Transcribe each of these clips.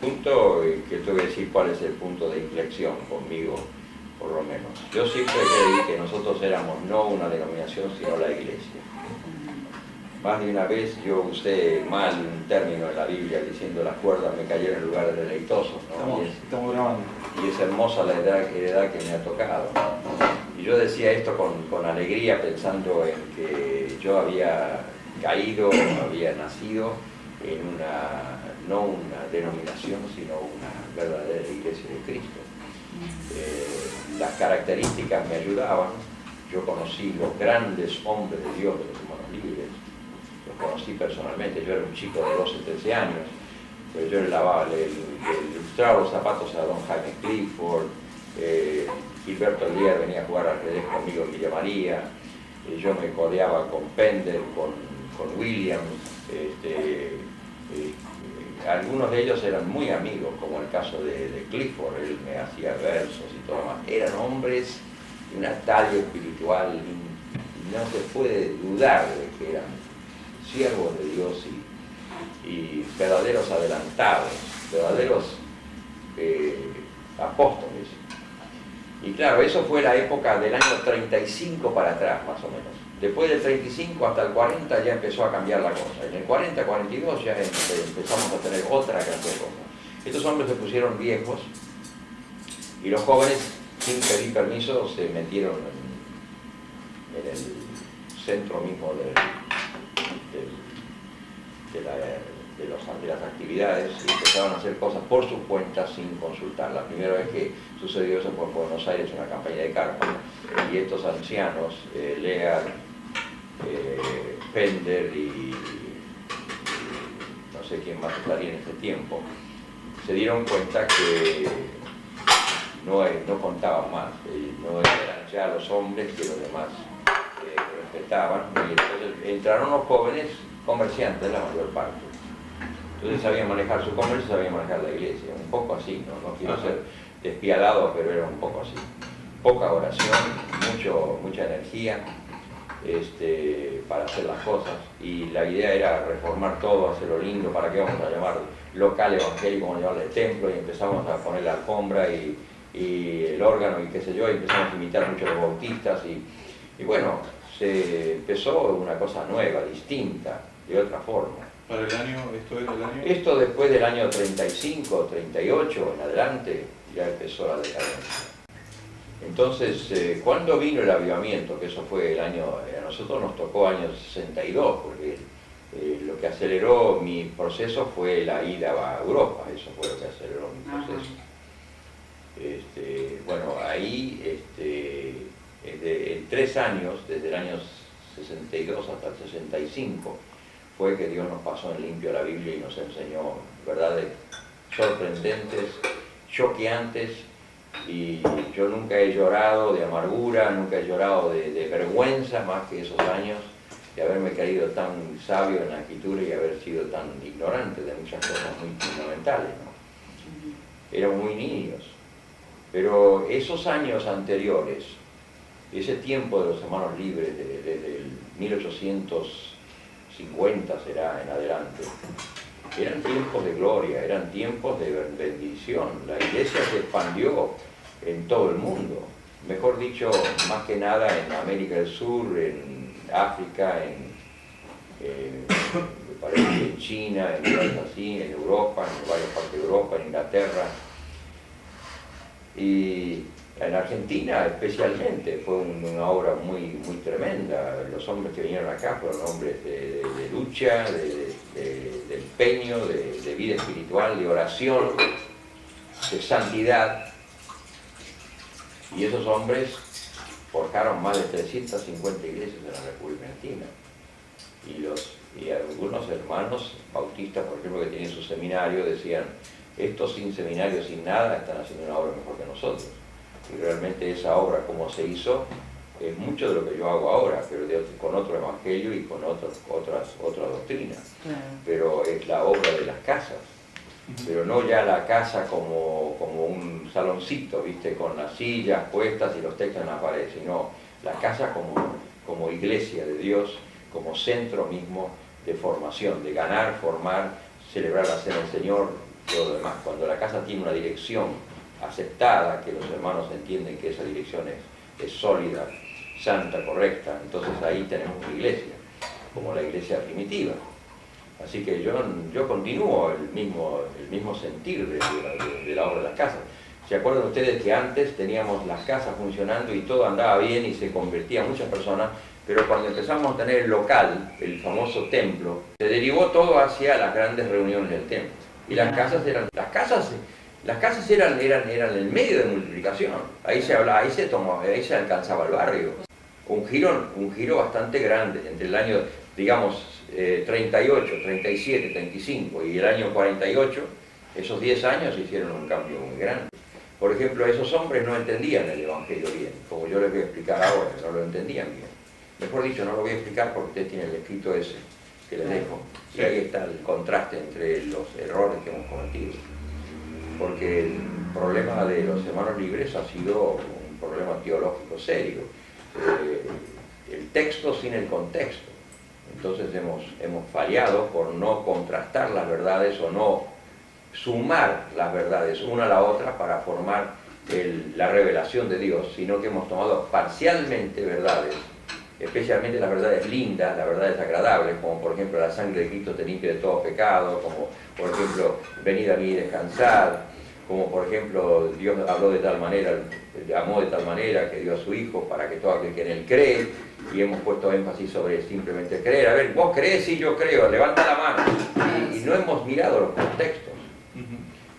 Punto que te voy a decir cuál es el punto de inflexión conmigo, por lo menos. Yo siempre creí que nosotros éramos no una denominación, sino la iglesia. Más de una vez yo usé mal un término en la Biblia diciendo las cuerdas me cayeron en lugares deleitosos, ¿no? Estamos grabando. Y es hermosa la heredad que me ha tocado. Y yo decía esto con alegría, pensando en que yo había caído, había nacido en no una denominación, sino una verdadera iglesia de Cristo. Las características me ayudaban. Yo conocí los grandes hombres de Dios de los hermanos libres. Los conocí personalmente. Yo era un chico de 12, 13 años, pero yo le ilustraba los zapatos a don Jaime Clifford. Gilberto Elías venía a jugar al ajedrez conmigo en Villa María. Yo me codeaba con Pender, con Williams. Algunos de ellos eran muy amigos, como el caso de Clifford. Él me hacía versos y todo más. Eran hombres de una talla espiritual, y no se puede dudar de que eran siervos de Dios y verdaderos adelantados, verdaderos apóstoles. Y claro, eso fue la época del año 35 para atrás, más o menos. Después del 35 hasta el 40 ya empezó a cambiar la cosa. En el 40, 42 ya empezamos a tener otra clase de cosas. Estos hombres se pusieron viejos y los jóvenes, sin pedir permiso, se metieron en el centro mismo de las actividades y empezaron a hacer cosas por su cuenta sin consultar. La primera vez que sucedió eso fue en Buenos Aires, en una campaña de Carpo, y estos ancianos, Lear, Pender y no sé quién más estaría en ese tiempo, se dieron cuenta que no contaban más, no eran ya los hombres que los demás respetaban, y entonces entraron los jóvenes comerciantes, la mayor parte. Entonces sabían manejar su comercio, sabían manejar la iglesia, un poco así, no quiero ser despiadado, pero era un poco así. Poca oración, mucha energía para hacer las cosas, y la idea era reformar todo, hacerlo lindo. ¿Para qué vamos a llamar local evangélico, vamos a llamarle templo? Y empezamos a poner la alfombra y el órgano y qué sé yo, y empezamos a imitar mucho a los bautistas, y bueno, se empezó una cosa nueva, distinta, de otra forma. ¿Para el año, esto es el año? Esto después del año 35, 38 en adelante, ya empezó la decadencia. Entonces, ¿cuándo vino el avivamiento? Que eso fue el año, a nosotros nos tocó año 62, porque lo que aceleró mi proceso fue la ida a Europa, eso fue lo que aceleró mi proceso. Bueno, ahí, en 3 años, desde el año 62 hasta el 65, fue que Dios nos pasó en limpio la Biblia y nos enseñó verdades sorprendentes, choqueantes, y yo nunca he llorado de amargura, nunca he llorado de vergüenza más que esos años de haberme creído tan sabio en la escritura y haber sido tan ignorante de muchas cosas muy fundamentales, ¿no? Eran muy niños, pero esos años anteriores, ese tiempo de los hermanos libres, desde el 1850 será en adelante, eran tiempos de gloria, eran tiempos de bendición. La iglesia se expandió en todo el mundo, mejor dicho, más que nada en América del Sur, en África, me parece que en China, en lugares así, en Europa, en varias partes de Europa, en Inglaterra, y en Argentina especialmente fue una obra muy tremenda. Los hombres que vinieron acá fueron hombres de lucha, de empeño, de vida espiritual, de oración, de santidad. Y esos hombres forjaron más de 350 iglesias en la República Argentina. Y algunos hermanos bautistas, por ejemplo, que tienen su seminario, decían, estos sin seminario, sin nada, están haciendo una obra mejor que nosotros. Y realmente esa obra, como se hizo, es mucho de lo que yo hago ahora, pero con otro evangelio y con otra doctrina. Pero es la obra de las casas, pero no ya la casa como un saloncito, ¿viste? Con las sillas puestas y los textos en la pared, sino la casa como iglesia de Dios, como centro mismo de formación, de ganar, formar, celebrar la cena del Señor, de todo lo demás. Cuando la casa tiene una dirección aceptada, que los hermanos entienden que esa dirección es sólida, santa, correcta, entonces ahí tenemos una iglesia, como la iglesia primitiva. Así que yo continúo el mismo sentir de la obra de las casas. ¿Se acuerdan ustedes que antes teníamos las casas funcionando y todo andaba bien y se convertían muchas personas? Pero cuando empezamos a tener el local, el famoso templo, se derivó todo hacia las grandes reuniones del templo. Y las casas eran el medio de multiplicación. Ahí se hablaba, ahí se alcanzaba el barrio. Un giro bastante grande entre el año, digamos, 38, 37, 35 y el año 48, esos 10 años hicieron un cambio muy grande. Por ejemplo, esos hombres no entendían el Evangelio bien, como yo les voy a explicar ahora, no lo entendían bien. Mejor dicho, no lo voy a explicar porque ustedes tienen el escrito ese que les dejo. Y ahí está el contraste entre los errores que hemos cometido. Porque el problema de los hermanos libres ha sido un problema teológico serio. El texto sin el contexto. Entonces hemos fallado por no contrastar las verdades o no sumar las verdades una a la otra para formar la revelación de Dios, sino que hemos tomado parcialmente verdades, especialmente las verdades lindas, las verdades agradables, como por ejemplo la sangre de Cristo te limpia de todo pecado, como por ejemplo venid a mí y descansad, como por ejemplo Dios habló de tal manera, amó de tal manera que dio a su Hijo para que todo aquel que en Él cree, y hemos puesto énfasis sobre simplemente creer. A ver, vos crees y yo creo, levanta la mano. Y no hemos mirado los contextos.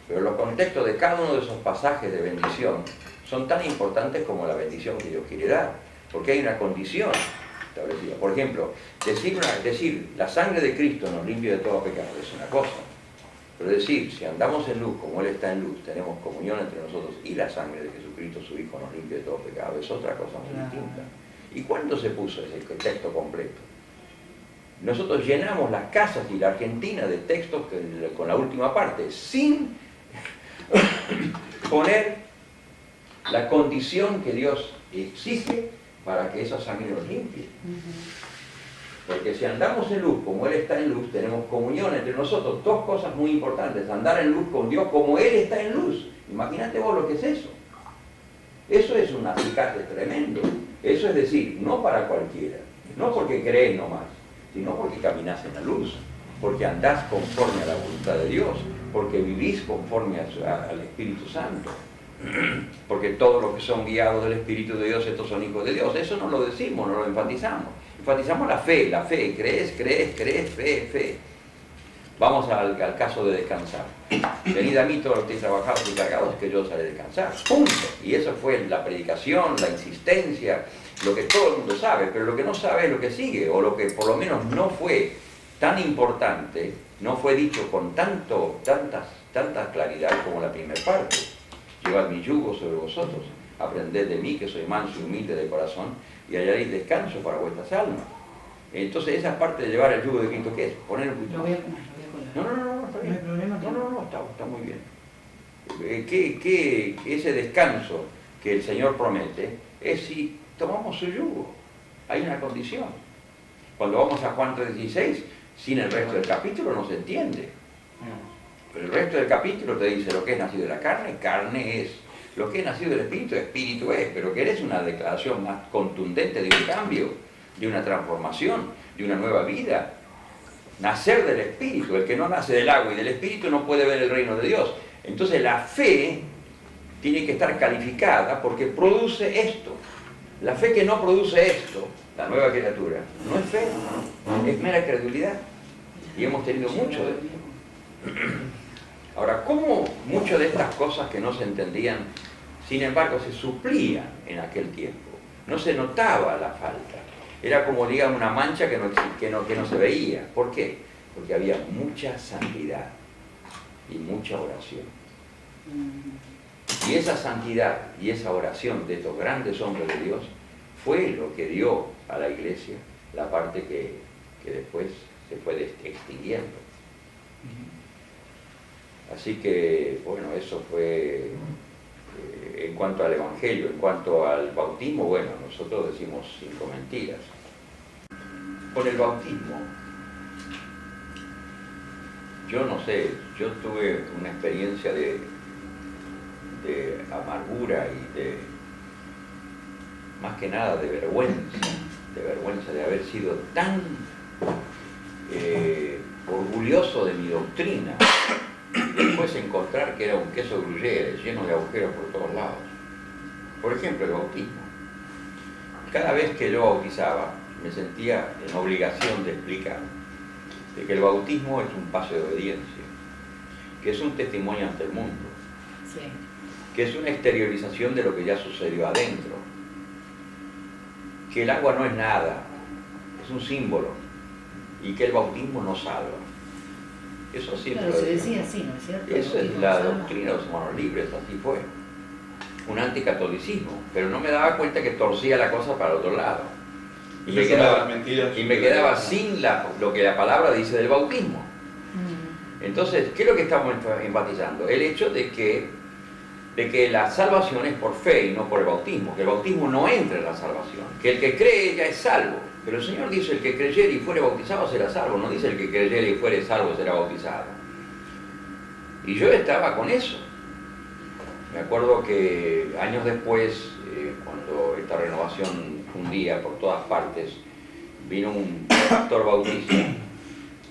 Pero los contextos de cada uno de esos pasajes de bendición son tan importantes como la bendición que Dios quiere dar, porque hay una condición establecida. Por ejemplo, decir la sangre de Cristo nos limpia de todo pecado es una cosa, pero decir si andamos en luz como Él está en luz, tenemos comunión entre nosotros y la sangre de Jesucristo, su Hijo, nos limpia de todo pecado, es otra cosa muy distinta. ¿Y cuándo se puso ese texto completo? Nosotros llenamos las casas y la Argentina de textos con la última parte, sin poner la condición que Dios exige para que esa sangre nos limpie. Porque si andamos en luz como Él está en luz, tenemos comunión entre nosotros. Dos cosas muy importantes: andar en luz con Dios como Él está en luz. Imagínate vos lo que es eso. Eso es un acicate tremendo. Eso es decir, no para cualquiera, no porque crees nomás, sino porque caminás en la luz, porque andás conforme a la voluntad de Dios, porque vivís conforme al Espíritu Santo, porque todos los que son guiados del Espíritu de Dios, estos son hijos de Dios. Eso no lo decimos, no lo enfatizamos. Enfatizamos la fe, crees, fe. Vamos al caso de descansar. Venid a mí todos los que estéis trabajados y cargados, que yo os haré descansar. Punto. Y eso fue la predicación, la insistencia, lo que todo el mundo sabe, pero lo que no sabe es lo que sigue, o lo que por lo menos no fue tan importante, no fue dicho con tanta claridad como la primera parte. Llevad mi yugo sobre vosotros, aprended de mí que soy manso y humilde de corazón, y hallaréis descanso para vuestras almas. Entonces esa parte de llevar el yugo de Cristo, ¿qué es? Poner un poquito. No, está bien. No, está muy bien. Que ese descanso que el Señor promete es si tomamos su yugo. Hay una condición. Cuando vamos a Juan 3:16, sin el resto del capítulo no se entiende. Pero el resto del capítulo te dice: lo que es nacido de la carne, carne es. Lo que es nacido del Espíritu, Espíritu es. Pero querés una declaración más contundente de un cambio, de una transformación, de una nueva vida. Nacer del Espíritu. El que no nace del agua y del Espíritu no puede ver el reino de Dios. Entonces la fe tiene que estar calificada porque produce esto. La fe que no produce esto, la nueva criatura, no es fe, es mera credulidad. Y hemos tenido mucho de esto. Ahora, ¿cómo muchas de estas cosas que no se entendían, sin embargo, se suplían en aquel tiempo? No se notaba la falta. Era como, digamos, una mancha que no se veía. ¿Por qué? Porque había mucha santidad y mucha oración. Y esa santidad y esa oración de estos grandes hombres de Dios fue lo que dio a la iglesia la parte que después se fue extinguiendo. Así que, bueno, eso fue en cuanto al Evangelio. En cuanto al bautismo, bueno, nosotros decimos 5 mentiras. Con el bautismo, yo no sé, yo tuve una experiencia de amargura y de, más que nada, de vergüenza de haber sido tan orgulloso de mi doctrina y después encontrar que era un queso gruyere lleno de agujeros por todos lados. Por ejemplo, el bautismo. Cada vez que yo bautizaba, me sentía en obligación de explicar de que el bautismo es un paso de obediencia, que es un testimonio ante el mundo, Sí. que es una exteriorización de lo que ya sucedió adentro, que el agua no es nada, es un símbolo, y que el bautismo no salva. Eso siempre Claro, lo se decía. decía así, ¿no es cierto? Esa es la doctrina de los hermanos libres, así fue. Un anticatolicismo, pero no me daba cuenta que torcía la cosa para el otro lado. Y me quedaba sin lo que la palabra dice del bautismo. Entonces, ¿qué es lo que estamos enfatizando? El hecho de que la salvación es por fe y no por el bautismo, que el bautismo no entra en la salvación, que el que cree ya es salvo. Pero el Señor dice, el que creyere y fuere bautizado será salvo, no dice el que creyere y fuere salvo será bautizado. Y yo estaba con eso. Me acuerdo que años después, cuando esta renovación fundía por todas partes, vino un pastor bautista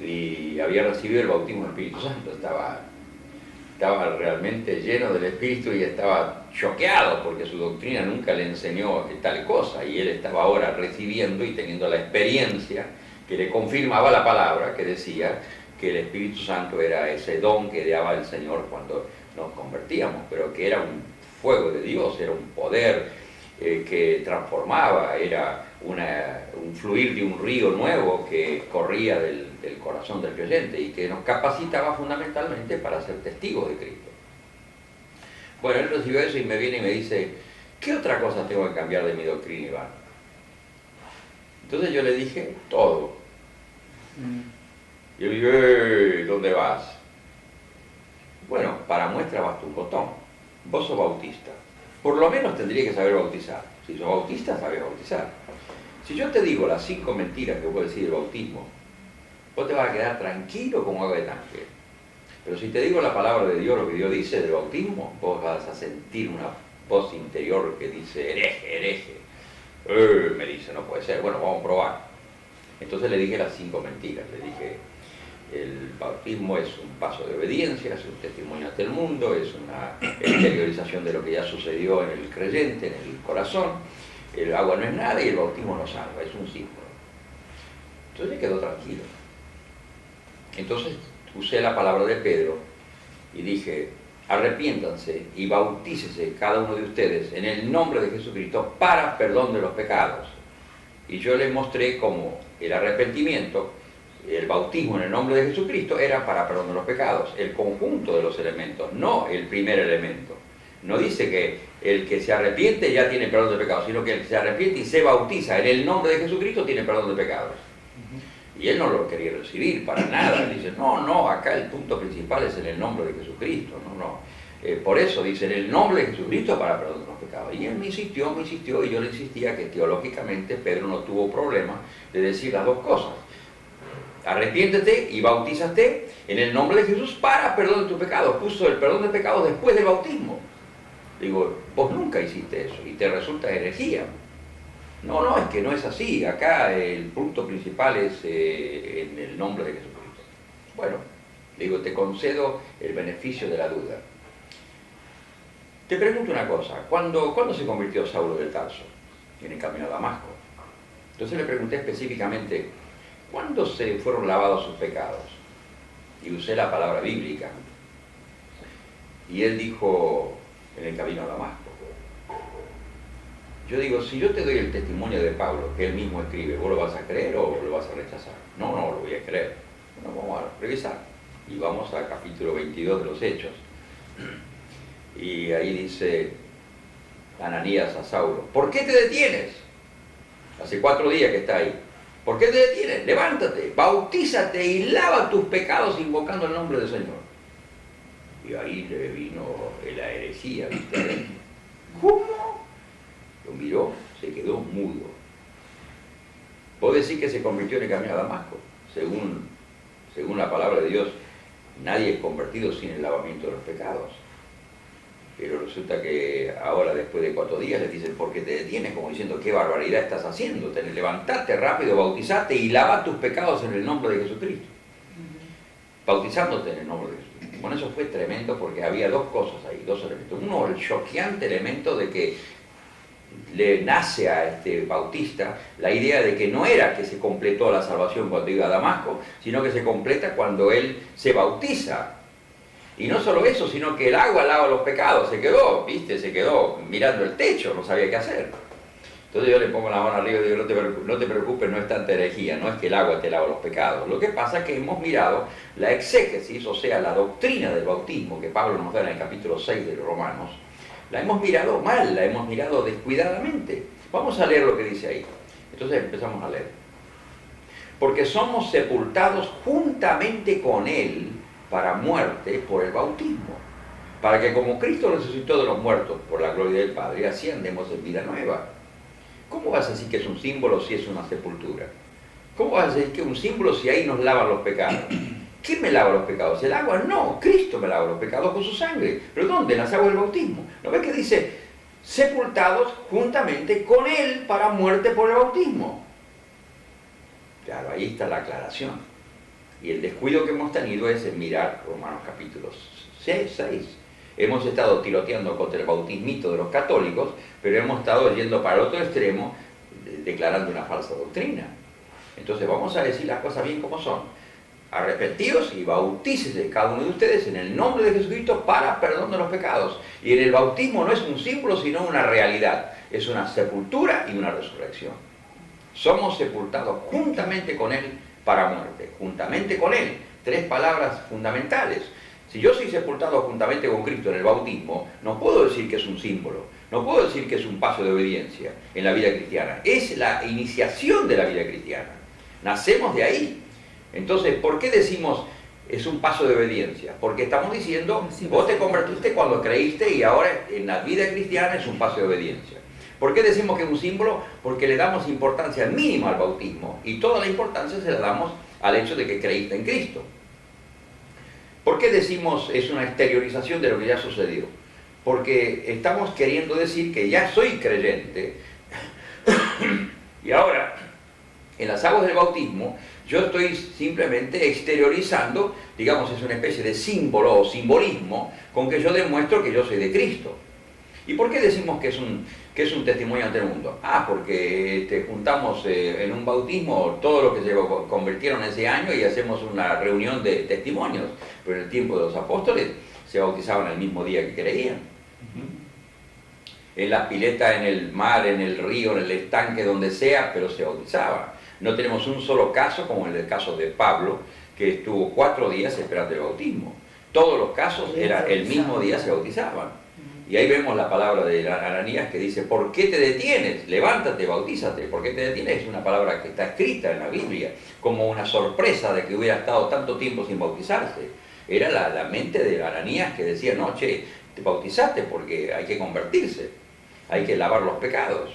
y había recibido el bautismo del Espíritu Santo. Estaba realmente lleno del Espíritu y estaba choqueado porque su doctrina nunca le enseñó tal cosa, y él estaba ahora recibiendo y teniendo la experiencia que le confirmaba la palabra que decía que el Espíritu Santo era ese don que daba el Señor cuando nos convertíamos, pero que era un fuego de Dios, era un poder que transformaba, era un fluir de un río nuevo que corría del corazón del creyente y que nos capacitaba fundamentalmente para ser testigos de Cristo. Bueno, él recibió eso y me viene y me dice, ¿qué otra cosa tengo que cambiar de mi doctrina, Iván? Entonces yo le dije, todo. Y yo le dije, ¿dónde vas? Bueno, para muestra basta un botón. Vos sos bautista. Por lo menos tendría que saber bautizar. Si sos bautista, sabés bautizar. Si yo te digo las 5 mentiras que puedo decir del bautismo, vos te vas a quedar tranquilo como agua de tanque. Pero si te digo la palabra de Dios, lo que Dios dice del bautismo, vos vas a sentir una voz interior que dice, hereje, hereje. Me dice, no puede ser. Bueno, vamos a probar. Entonces le dije las 5 mentiras. Le dije, el bautismo es un paso de obediencia, es un testimonio ante el mundo, es una exteriorización de lo que ya sucedió en el creyente, en el corazón. El agua no es nada y el bautismo no salva, es un símbolo. Entonces me quedó tranquilo. Entonces usé la palabra de Pedro y dije, arrepiéntanse y bautícese cada uno de ustedes en el nombre de Jesucristo para perdón de los pecados. Y yo les mostré cómo el arrepentimiento, el bautismo en el nombre de Jesucristo era para perdón de los pecados, el conjunto de los elementos, no el primer elemento. No dice que el que se arrepiente ya tiene perdón de pecados, sino que el que se arrepiente y se bautiza en el nombre de Jesucristo tiene perdón de pecados. Y él no lo quería recibir para nada. Él dice, no, acá el punto principal es en el nombre de Jesucristo. Por eso dice, en el nombre de Jesucristo para perdón de los pecados. Y él me insistió, y yo le insistía que teológicamente Pedro no tuvo problema de decir las dos cosas. Arrepiéntete y bautízate en el nombre de Jesús para perdón de tus pecados. Puso el perdón de pecados después del bautismo. Digo, vos nunca hiciste eso y te resulta herejía. No, es que no es así. Acá el punto principal es en el nombre de Jesucristo. Bueno, digo, te concedo el beneficio de la duda. Te pregunto una cosa, ¿cuándo se convirtió Saulo de Tarso? En el camino a Damasco. Entonces le pregunté específicamente, ¿cuándo se fueron lavados sus pecados? Y usé la palabra bíblica. Y él dijo, en el camino a Damasco. Yo digo, si yo te doy el testimonio de Pablo, que él mismo escribe, ¿vos lo vas a creer o lo vas a rechazar? No, lo voy a creer. Bueno, vamos a revisar. Y vamos al capítulo 22 de los Hechos. Y ahí dice Ananías a Saulo, ¿por qué te detienes? Hace 4 días que está ahí. ¿Por qué te detienes? Levántate, bautízate y lava tus pecados invocando el nombre del Señor. Y ahí le vino la herejía, ¿viste? ¿Cómo? Lo miró, se quedó mudo. ¿Vos decís que se convirtió en el camino a Damasco? Según la palabra de Dios, Nadie es convertido sin el lavamiento de los pecados. Pero resulta que ahora, después de 4 días, les dicen, ¿por qué te detienes? Como diciendo, ¿qué barbaridad estás haciendo? Levantate rápido, bautizate y lava tus pecados en el nombre de Jesucristo. Bautizándote en el nombre de Jesucristo. Bueno, eso fue tremendo porque había 2 cosas ahí, 2 elementos. Uno, el choqueante elemento de que le nace a este bautista la idea de que no era que se completó la salvación cuando iba a Damasco, sino que se completa cuando él se bautiza. Y no solo eso, sino que el agua lava los pecados. Se quedó, ¿viste? Se quedó mirando el techo, no sabía qué hacer. Entonces yo le pongo la mano arriba y digo, no te preocupes, no es tanta herejía, no es que el agua te lava los pecados. Lo que pasa es que hemos mirado la exégesis, o sea, la doctrina del bautismo, que Pablo nos da en el capítulo 6 de los Romanos, la hemos mirado mal, la hemos mirado descuidadamente. Vamos a leer lo que dice ahí. Entonces empezamos a leer. Porque somos sepultados juntamente con Él para muerte por el bautismo, para que como Cristo resucitó de los muertos por la gloria del Padre, así andemos en vida nueva. ¿Cómo vas a decir que es un símbolo si es una sepultura? ¿Cómo vas a decir que es un símbolo si ahí nos lavan los pecados? ¿Quién me lava los pecados? ¿El agua? No, Cristo me lava los pecados con su sangre. ¿Pero dónde? En las aguas del bautismo. ¿No ves que dice, sepultados juntamente con Él para muerte por el bautismo? Claro, ahí está la aclaración. Y el descuido que hemos tenido es en mirar Romanos capítulos 6. Hemos estado tiroteando contra el bautismito de los católicos, pero hemos estado yendo para el otro extremo, declarando una falsa doctrina. Entonces vamos a decir las cosas bien como son. Arrepentidos y bautícese cada uno de ustedes en el nombre de Jesucristo para perdón de los pecados. Y en el bautismo no es un símbolo, sino una realidad. Es una sepultura y una resurrección. Somos sepultados juntamente con Él para muerte. Juntamente con Él. 3 palabras fundamentales. Si yo soy sepultado juntamente con Cristo en el bautismo, no puedo decir que es un símbolo. No puedo decir que es un paso de obediencia en la vida cristiana. Es la iniciación de la vida cristiana. Nacemos de ahí. Entonces, ¿por qué decimos es un paso de obediencia? Porque estamos diciendo, vos te convertiste cuando creíste y ahora en la vida cristiana es un paso de obediencia. ¿Por qué decimos que es un símbolo? Porque le damos importancia mínima al bautismo y toda la importancia se la damos al hecho de que creíste en Cristo. ¿Por qué decimos es una exteriorización de lo que ya sucedió? Porque estamos queriendo decir que ya soy creyente y ahora en las aguas del bautismo yo estoy simplemente exteriorizando, digamos, es una especie de símbolo o simbolismo con que yo demuestro que yo soy de Cristo. ¿Y por qué decimos que es un testimonio ante el mundo? Porque juntamos en un bautismo todo lo que se convirtieron ese año y hacemos una reunión de testimonios. Pero en el tiempo de los apóstoles se bautizaban el mismo día que creían. En la pileta, en el mar, en el río, en el estanque, donde sea, pero se bautizaban. No tenemos un solo caso, como en el caso de Pablo, que estuvo 4 días esperando el bautismo. Todos los casos era el mismo día se bautizaban. Y ahí vemos la palabra de Ananías que dice, ¿por qué te detienes? Levántate, bautízate. ¿Por qué te detienes? Es una palabra que está escrita en la Biblia, como una sorpresa de que hubiera estado tanto tiempo sin bautizarse. Era la mente de Ananías que decía, no, che, te bautizaste porque hay que convertirse, hay que lavar los pecados.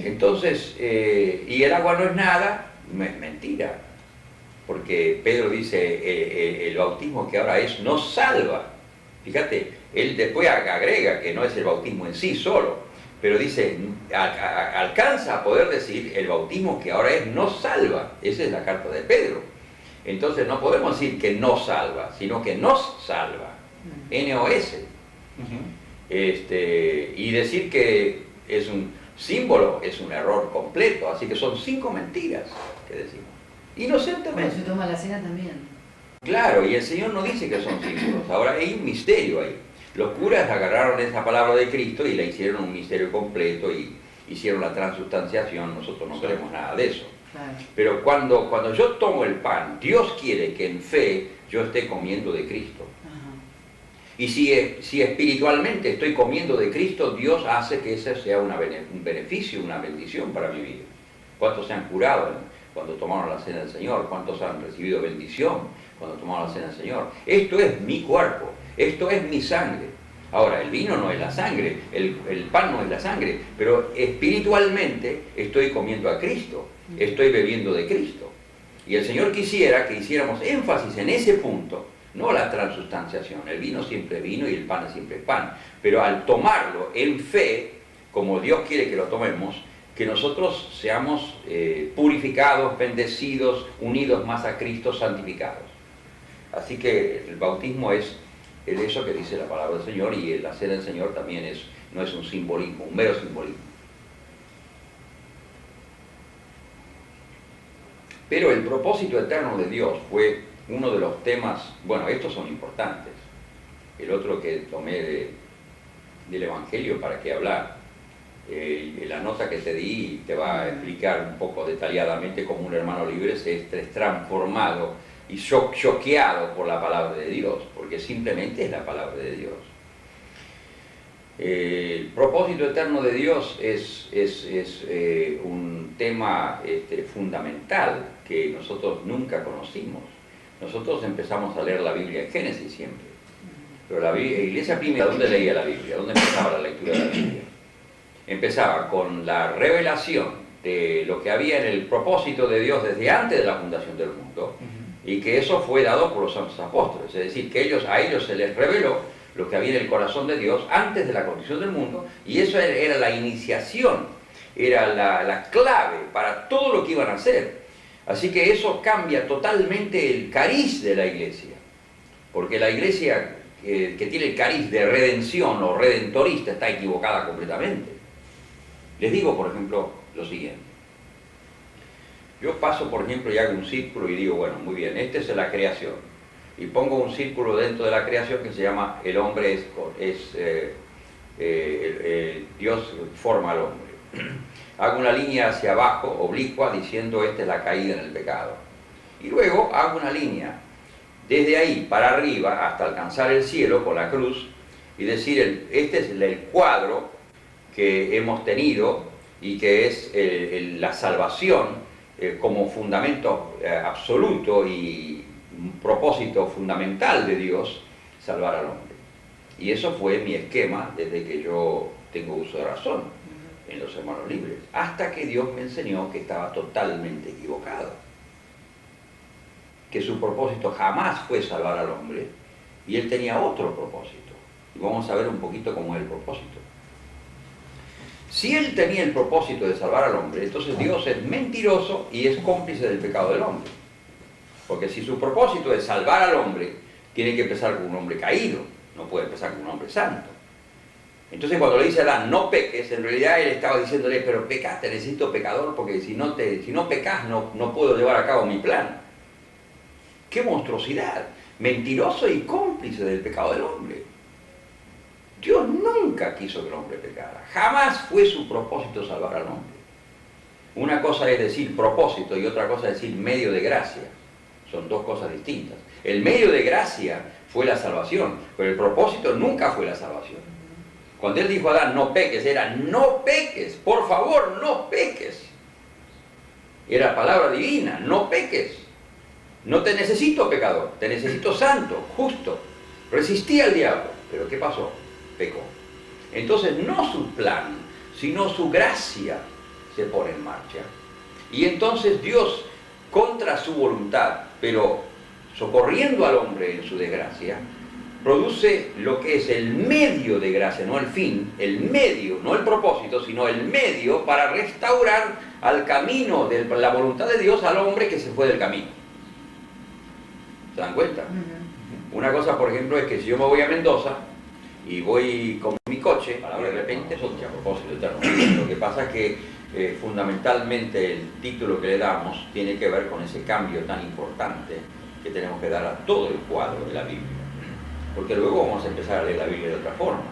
Entonces, y el agua no es nada, no es mentira. Porque Pedro dice, el bautismo que ahora es no salva. Fíjate, él después agrega que no es el bautismo en sí solo, pero dice, alcanza a poder decir, el bautismo que ahora es no salva. Esa es la carta de Pedro. Entonces no podemos decir que no salva, sino que nos salva. N-O-S. Y decir que es un símbolo es un error completo. Así que son 5 mentiras que decimos. Inocentemente. Cuando se toma la cena también. Claro, y el Señor no dice que son símbolos. Ahora hay un misterio ahí. Los curas agarraron esa palabra de Cristo y la hicieron un misterio completo y hicieron la transustanciación. Nosotros no queremos nada de eso. Claro. Pero cuando yo tomo el pan, Dios quiere que en fe yo esté comiendo de Cristo. Ajá. Y si espiritualmente estoy comiendo de Cristo, Dios hace que ese sea un beneficio, una bendición para mi vida. ¿Cuántos se han curado cuando tomaron la cena del Señor? ¿Cuántos han recibido bendición cuando tomaron la cena del Señor? Esto es mi cuerpo, esto es mi sangre. Ahora, el vino no es la sangre, el pan no es la sangre, pero espiritualmente estoy comiendo a Cristo, estoy bebiendo de Cristo. Y el Señor quisiera que hiciéramos énfasis en ese punto, no la transustanciación. El vino siempre es vino y el pan siempre es pan. Pero al tomarlo en fe, como Dios quiere que lo tomemos, que nosotros seamos purificados, bendecidos, unidos más a Cristo, santificados. Así que el bautismo es eso que dice la palabra del Señor, y el hacer del Señor también no es un simbolismo, un mero simbolismo. Pero el propósito eterno de Dios fue uno de los temas, bueno, estos son importantes. El otro que tomé del Evangelio, ¿para qué hablar? La nota que te di te va a explicar un poco detalladamente cómo un hermano libre se es transformado y choqueado por la palabra de Dios, porque simplemente es la palabra de Dios. El propósito eterno de Dios es un tema fundamental que nosotros nunca conocimos. Nosotros empezamos a leer la Biblia en Génesis siempre, pero la iglesia primera, ¿dónde leía la Biblia? ¿Dónde empezaba la lectura de la Biblia? Empezaba con la revelación de lo que había en el propósito de Dios desde antes de la fundación del mundo, y que eso fue dado por los santos apóstoles, es decir, que a ellos se les reveló lo que había en el corazón de Dios antes de la condición del mundo, y eso era la iniciación, era la clave para todo lo que iban a hacer. Así que eso cambia totalmente el cariz de la iglesia, porque la iglesia que tiene el cariz de redención o redentorista está equivocada completamente. Les digo, por ejemplo, lo siguiente. Yo paso, por ejemplo, y hago un círculo y digo, bueno, muy bien, esta es la creación. Y pongo un círculo dentro de la creación que se llama el hombre Dios forma al hombre. Hago una línea hacia abajo, oblicua, diciendo esta es la caída en el pecado. Y luego hago una línea desde ahí para arriba hasta alcanzar el cielo con la cruz y decir, este es el cuadro que hemos tenido y que es la salvación como fundamento absoluto y un propósito fundamental de Dios, salvar al hombre. Y eso fue mi esquema desde que yo tengo uso de razón en los hermanos libres, hasta que Dios me enseñó que estaba totalmente equivocado, que su propósito jamás fue salvar al hombre y él tenía otro propósito. Y vamos a ver un poquito cómo es el propósito. Si él tenía el propósito de salvar al hombre, entonces Dios es mentiroso y es cómplice del pecado del hombre. Porque si su propósito es salvar al hombre, tiene que empezar con un hombre caído, no puede empezar con un hombre santo. Entonces cuando le dice a Adán, no peques, en realidad él estaba diciéndole, pero pecaste, necesito pecador, porque si no pecas no puedo llevar a cabo mi plan. ¡Qué monstruosidad! Mentiroso y cómplice del pecado del hombre. Dios nunca quiso que el hombre pecara, jamás fue su propósito salvar al hombre. Una cosa es decir propósito y otra cosa es decir medio de gracia. Son dos cosas distintas. El medio de gracia fue la salvación, pero el propósito nunca fue la salvación. Cuando él dijo a Adán, no peques, era no peques, por favor, no peques. Era palabra divina, no peques. No te necesito pecador, te necesito santo, justo. Resistí al diablo, pero ¿qué pasó? Pecó. Entonces no su plan, sino su gracia se pone en marcha. Y entonces Dios, contra su voluntad, pero socorriendo al hombre en su desgracia, produce lo que es el medio de gracia, no el fin, el medio, no el propósito, sino el medio para restaurar al camino de la voluntad de Dios al hombre que se fue del camino. ¿Se dan cuenta? Una cosa, por ejemplo, es que si yo me voy a Mendoza y voy con mi coche, de repente, eso es a propósito eterno. Lo que pasa es que fundamentalmente el título que le damos tiene que ver con ese cambio tan importante que tenemos que dar a todo el cuadro de la Biblia. Porque luego vamos a empezar a leer la Biblia de otra forma.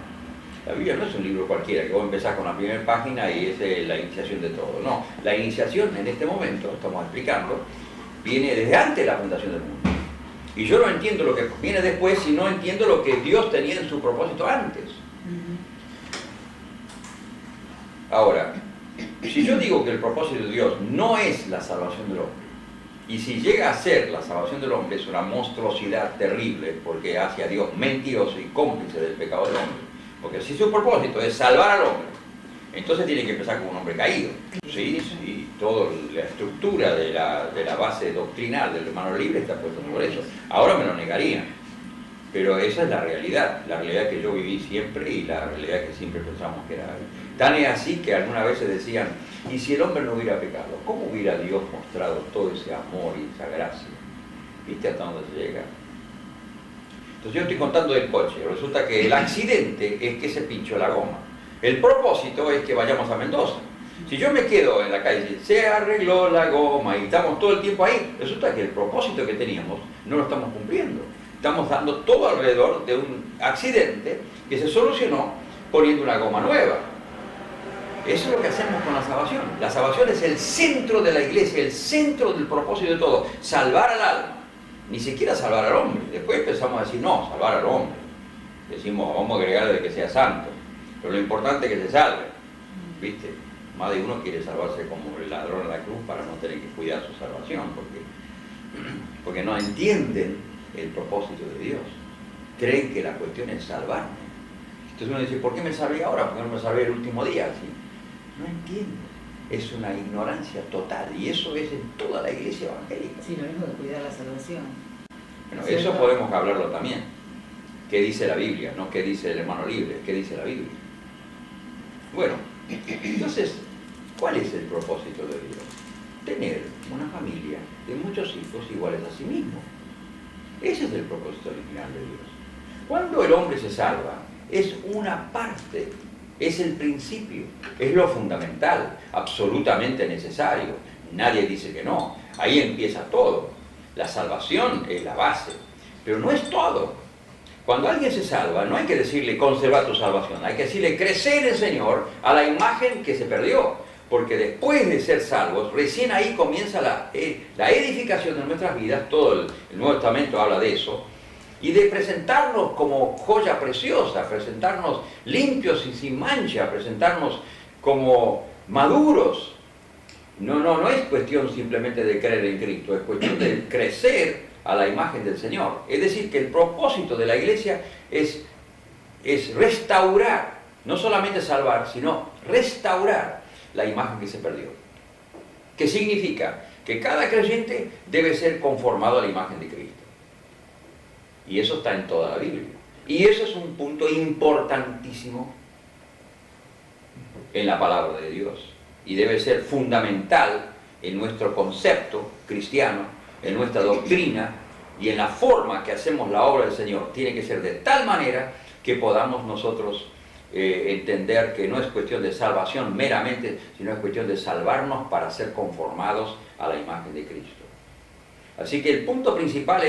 La Biblia no es un libro cualquiera, que vos empezás con la primera página y es la iniciación de todo. No, la iniciación en este momento, estamos explicando, viene desde antes de la fundación del mundo. Y yo no entiendo lo que viene después si no entiendo lo que Dios tenía en su propósito antes. Ahora, si yo digo que el propósito de Dios no es la salvación del hombre, y si llega a ser la salvación del hombre, es una monstruosidad terrible, porque hace a Dios mentiroso y cómplice del pecado del hombre. Porque si su propósito es salvar al hombre, entonces tiene que empezar con un hombre caído. Sí, sí. toda la estructura de la base doctrinal del hermano libre está puesta sobre eso. Ahora me lo negarían, pero esa es la realidad que yo viví siempre y la realidad que siempre pensamos que era. Tan es así que algunas veces decían, ¿y si el hombre no hubiera pecado? ¿Cómo hubiera Dios mostrado todo ese amor y esa gracia? ¿Viste hasta dónde se llega? Entonces yo estoy contando del coche, resulta que el accidente es que se pinchó la goma. El propósito es que vayamos a Mendoza. Si yo me quedo en la calle, se arregló la goma y estamos todo el tiempo ahí, resulta que el propósito que teníamos no lo estamos cumpliendo. Estamos dando todo alrededor de un accidente que se solucionó poniendo una goma nueva. Eso es lo que hacemos con la salvación. La salvación es el centro de la iglesia, el centro del propósito de todo. Salvar al alma. Ni siquiera salvar al hombre. Después empezamos a decir, no, salvar al hombre. Decimos, vamos a agregarle que sea santo. Pero lo importante es que se salve. ¿Viste? Más de uno quiere salvarse como el ladrón en la cruz para no tener que cuidar su salvación. Porque no entienden el propósito de Dios. Creen que la cuestión es salvarme. Entonces uno dice, ¿por qué me salvé ahora? ¿Por qué no me salvé el último día? ¿Sí? No entienden. Es una ignorancia total. Y eso es en toda la iglesia evangélica. Sí, lo mismo de cuidar la salvación. Bueno, eso podemos hablarlo también. ¿Qué dice la Biblia? No qué dice el hermano libre, qué dice la Biblia. Bueno, entonces, ¿cuál es el propósito de Dios? Tener una familia de muchos hijos iguales a sí mismo. Ese es el propósito original de Dios. Cuando el hombre se salva, es una parte, es el principio, es lo fundamental, absolutamente necesario. Nadie dice que no. Ahí empieza todo. La salvación es la base, pero no es todo. Cuando alguien se salva, no hay que decirle conserva tu salvación, hay que decirle crecer en el Señor a la imagen que se perdió. Porque después de ser salvos, recién ahí comienza la edificación de nuestras vidas, todo el Nuevo Testamento habla de eso, y de presentarnos como joya preciosa, presentarnos limpios y sin mancha, presentarnos como maduros. No es cuestión simplemente de creer en Cristo, es cuestión de crecer a la imagen del Señor. Es decir, que el propósito de la iglesia es restaurar, no solamente salvar, sino restaurar la imagen que se perdió. ¿Qué significa? Que cada creyente debe ser conformado a la imagen de Cristo. Y eso está en toda la Biblia. Y eso es un punto importantísimo en la palabra de Dios. Y debe ser fundamental en nuestro concepto cristiano, en nuestra doctrina y en la forma que hacemos la obra del Señor. Tiene que ser de tal manera que podamos nosotros entender que no es cuestión de salvación meramente, sino es cuestión de salvarnos para ser conformados a la imagen de Cristo. Así que el punto principal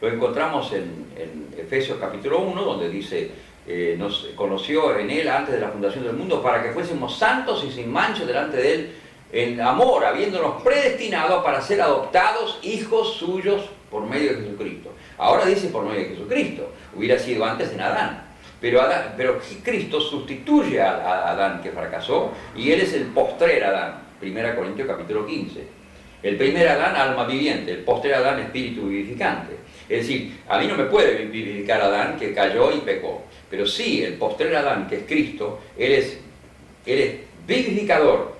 lo encontramos en Efesios capítulo 1, donde dice, nos conoció en Él antes de la fundación del mundo para que fuésemos santos y sin mancha delante de Él, en amor, habiéndonos predestinado para ser adoptados hijos suyos por medio de Jesucristo. Ahora dice por medio de Jesucristo, hubiera sido antes en Adán. Pero Cristo sustituye a Adán que fracasó y Él es el postrer Adán. 1 Corintios capítulo 15. El primer Adán, alma viviente. El postrer Adán, espíritu vivificante. Es decir, a mí no me puede vivificar Adán que cayó y pecó. Pero sí, el postrer Adán, que es Cristo, Él es vivificador.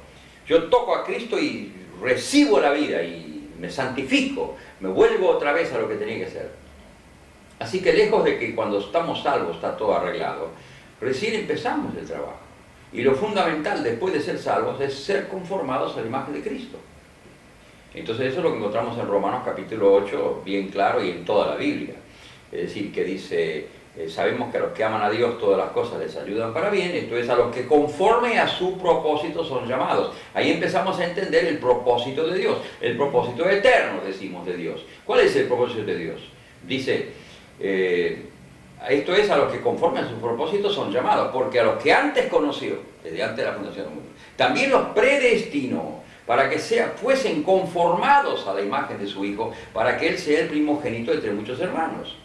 Yo toco a Cristo y recibo la vida y me santifico. Me vuelvo otra vez a lo que tenía que ser. Así que lejos de que cuando estamos salvos está todo arreglado, recién empezamos el trabajo. Y lo fundamental después de ser salvos es ser conformados a la imagen de Cristo. Entonces eso es lo que encontramos en Romanos capítulo 8, bien claro, y en toda la Biblia. Es decir, que dice, sabemos que a los que aman a Dios todas las cosas les ayudan para bien, esto es a los que conforme a su propósito son llamados. Ahí empezamos a entender el propósito de Dios, el propósito eterno, decimos, de Dios. ¿Cuál es el propósito de Dios? Dice, esto es a los que conforme a su propósito son llamados, porque a los que antes conoció, desde antes de la fundación del mundo, también los predestinó para que fuesen conformados a la imagen de su Hijo, para que Él sea el primogénito entre muchos hermanos.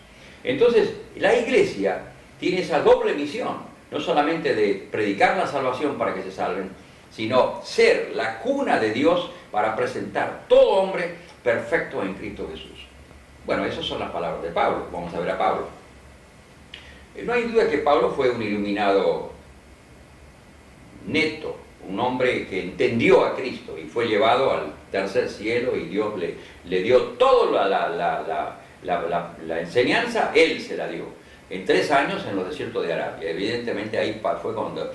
Entonces, la iglesia tiene esa doble misión, no solamente de predicar la salvación para que se salven, sino ser la cuna de Dios para presentar todo hombre perfecto en Cristo Jesús. Bueno, esas son las palabras de Pablo. Vamos a ver a Pablo. No hay duda que Pablo fue un iluminado neto, un hombre que entendió a Cristo y fue llevado al tercer cielo y Dios le dio toda la enseñanza, él se la dio. En 3 años en los desiertos de Arabia. Evidentemente ahí fue cuando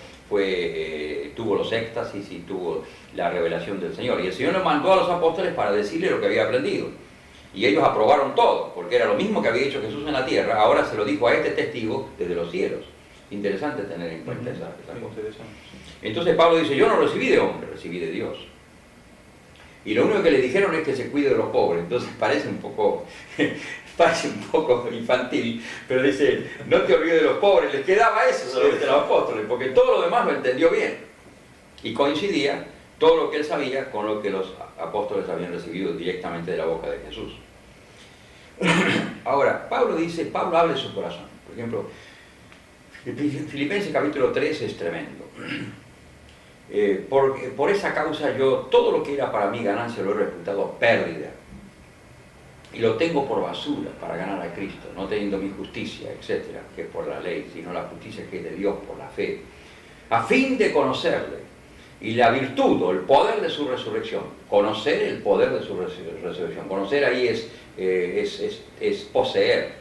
tuvo los éxtasis y tuvo la revelación del Señor. Y el Señor le mandó a los apóstoles para decirle lo que había aprendido. Y ellos aprobaron todo, porque era lo mismo que había hecho Jesús en la tierra. Ahora se lo dijo a este testigo desde los cielos. Interesante tener en cuenta esa cosa. Entonces Pablo dice, yo no recibí de hombre, recibí de Dios. Y lo único que le dijeron es que se cuide de los pobres. Entonces parece un poco infantil, pero dice, no te olvides de los pobres. Les quedaba eso solamente a los apóstoles, porque todo lo demás lo entendió bien. Y coincidía todo lo que él sabía con lo que los apóstoles habían recibido directamente de la boca de Jesús. Ahora, Pablo habla de su corazón. Por ejemplo, Filipenses capítulo 3 es tremendo. Por esa causa yo, todo lo que era para mí ganancia lo he reputado pérdida. Y lo tengo por basura para ganar a Cristo, no teniendo mi justicia, etcétera, que es por la ley, sino la justicia que es de Dios por la fe, a fin de conocerle y la virtud o el poder de su resurrección. Conocer el poder de su resurrección. Conocer ahí es poseer.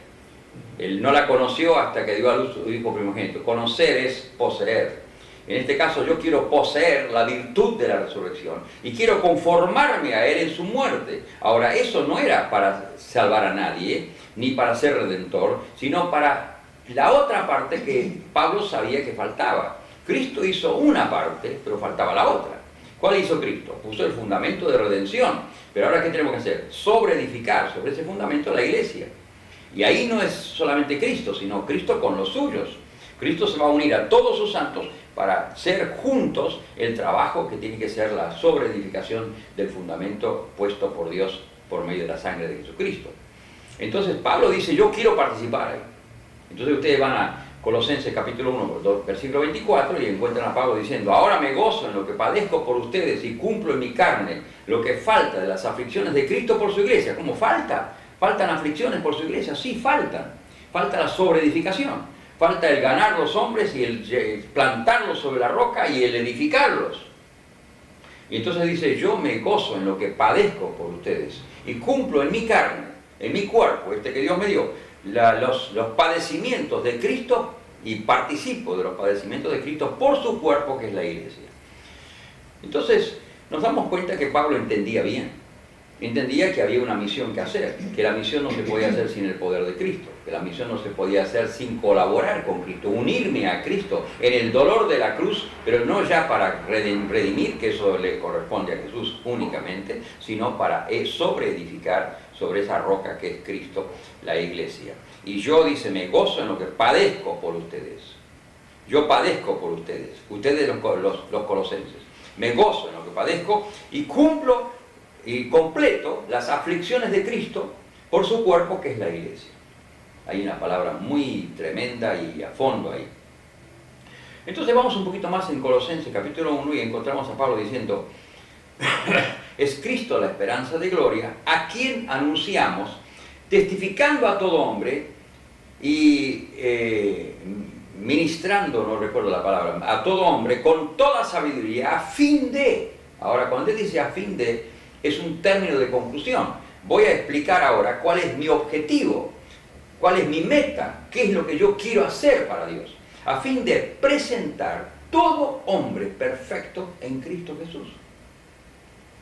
Él no la conoció hasta que dio a luz su hijo primogénito. Conocer es poseer. En este caso yo quiero poseer la virtud de la resurrección y quiero conformarme a Él en su muerte. Ahora, eso no era para salvar a nadie, ni para ser redentor, sino para la otra parte que Pablo sabía que faltaba. Cristo hizo una parte, pero faltaba la otra. ¿Cuál hizo Cristo? Puso el fundamento de redención. Pero ahora, ¿qué tenemos que hacer? Sobreedificar sobre ese fundamento la iglesia. Y ahí no es solamente Cristo, sino Cristo con los suyos. Cristo se va a unir a todos sus santos para hacer juntos el trabajo que tiene que ser la sobreedificación del fundamento puesto por Dios por medio de la sangre de Jesucristo. Entonces Pablo dice, yo quiero participar ahí. Entonces ustedes van a Colosenses capítulo 1, versículo 24 y encuentran a Pablo diciendo, ahora me gozo en lo que padezco por ustedes y cumplo en mi carne lo que falta de las aflicciones de Cristo por su iglesia. ¿Cómo falta? ¿Faltan aflicciones por su iglesia? Sí, faltan. Falta la sobreedificación. Falta el ganar los hombres y el plantarlos sobre la roca y el edificarlos. Y entonces dice, yo me gozo en lo que padezco por ustedes y cumplo en mi carne, en mi cuerpo, que Dios me dio, los padecimientos de Cristo y participo de los padecimientos de Cristo por su cuerpo que es la iglesia. Entonces nos damos cuenta que Pablo entendía bien. Entendía que había una misión que hacer, que la misión no se podía hacer sin el poder de Cristo, que la misión no se podía hacer sin colaborar con Cristo, unirme a Cristo en el dolor de la cruz, pero no ya para redimir, que eso le corresponde a Jesús únicamente, sino para sobreedificar sobre esa roca que es Cristo, la iglesia. Y yo, dice, me gozo en lo que padezco por ustedes. Yo padezco por ustedes, ustedes los colosenses. Me gozo en lo que padezco y cumplo y completo las aflicciones de Cristo por su cuerpo que es la iglesia. Hay una palabra muy tremenda y a fondo ahí. Entonces vamos un poquito más en Colosenses capítulo 1 y encontramos a Pablo diciendo, es Cristo la esperanza de gloria, a quien anunciamos, testificando a todo hombre y ministrando, no recuerdo la palabra, a todo hombre con toda sabiduría, a fin de, ahora cuando él dice a fin de, es un término de conclusión. Voy a explicar ahora cuál es mi objetivo, cuál es mi meta, qué es lo que yo quiero hacer para Dios, a fin de presentar todo hombre perfecto en Cristo Jesús.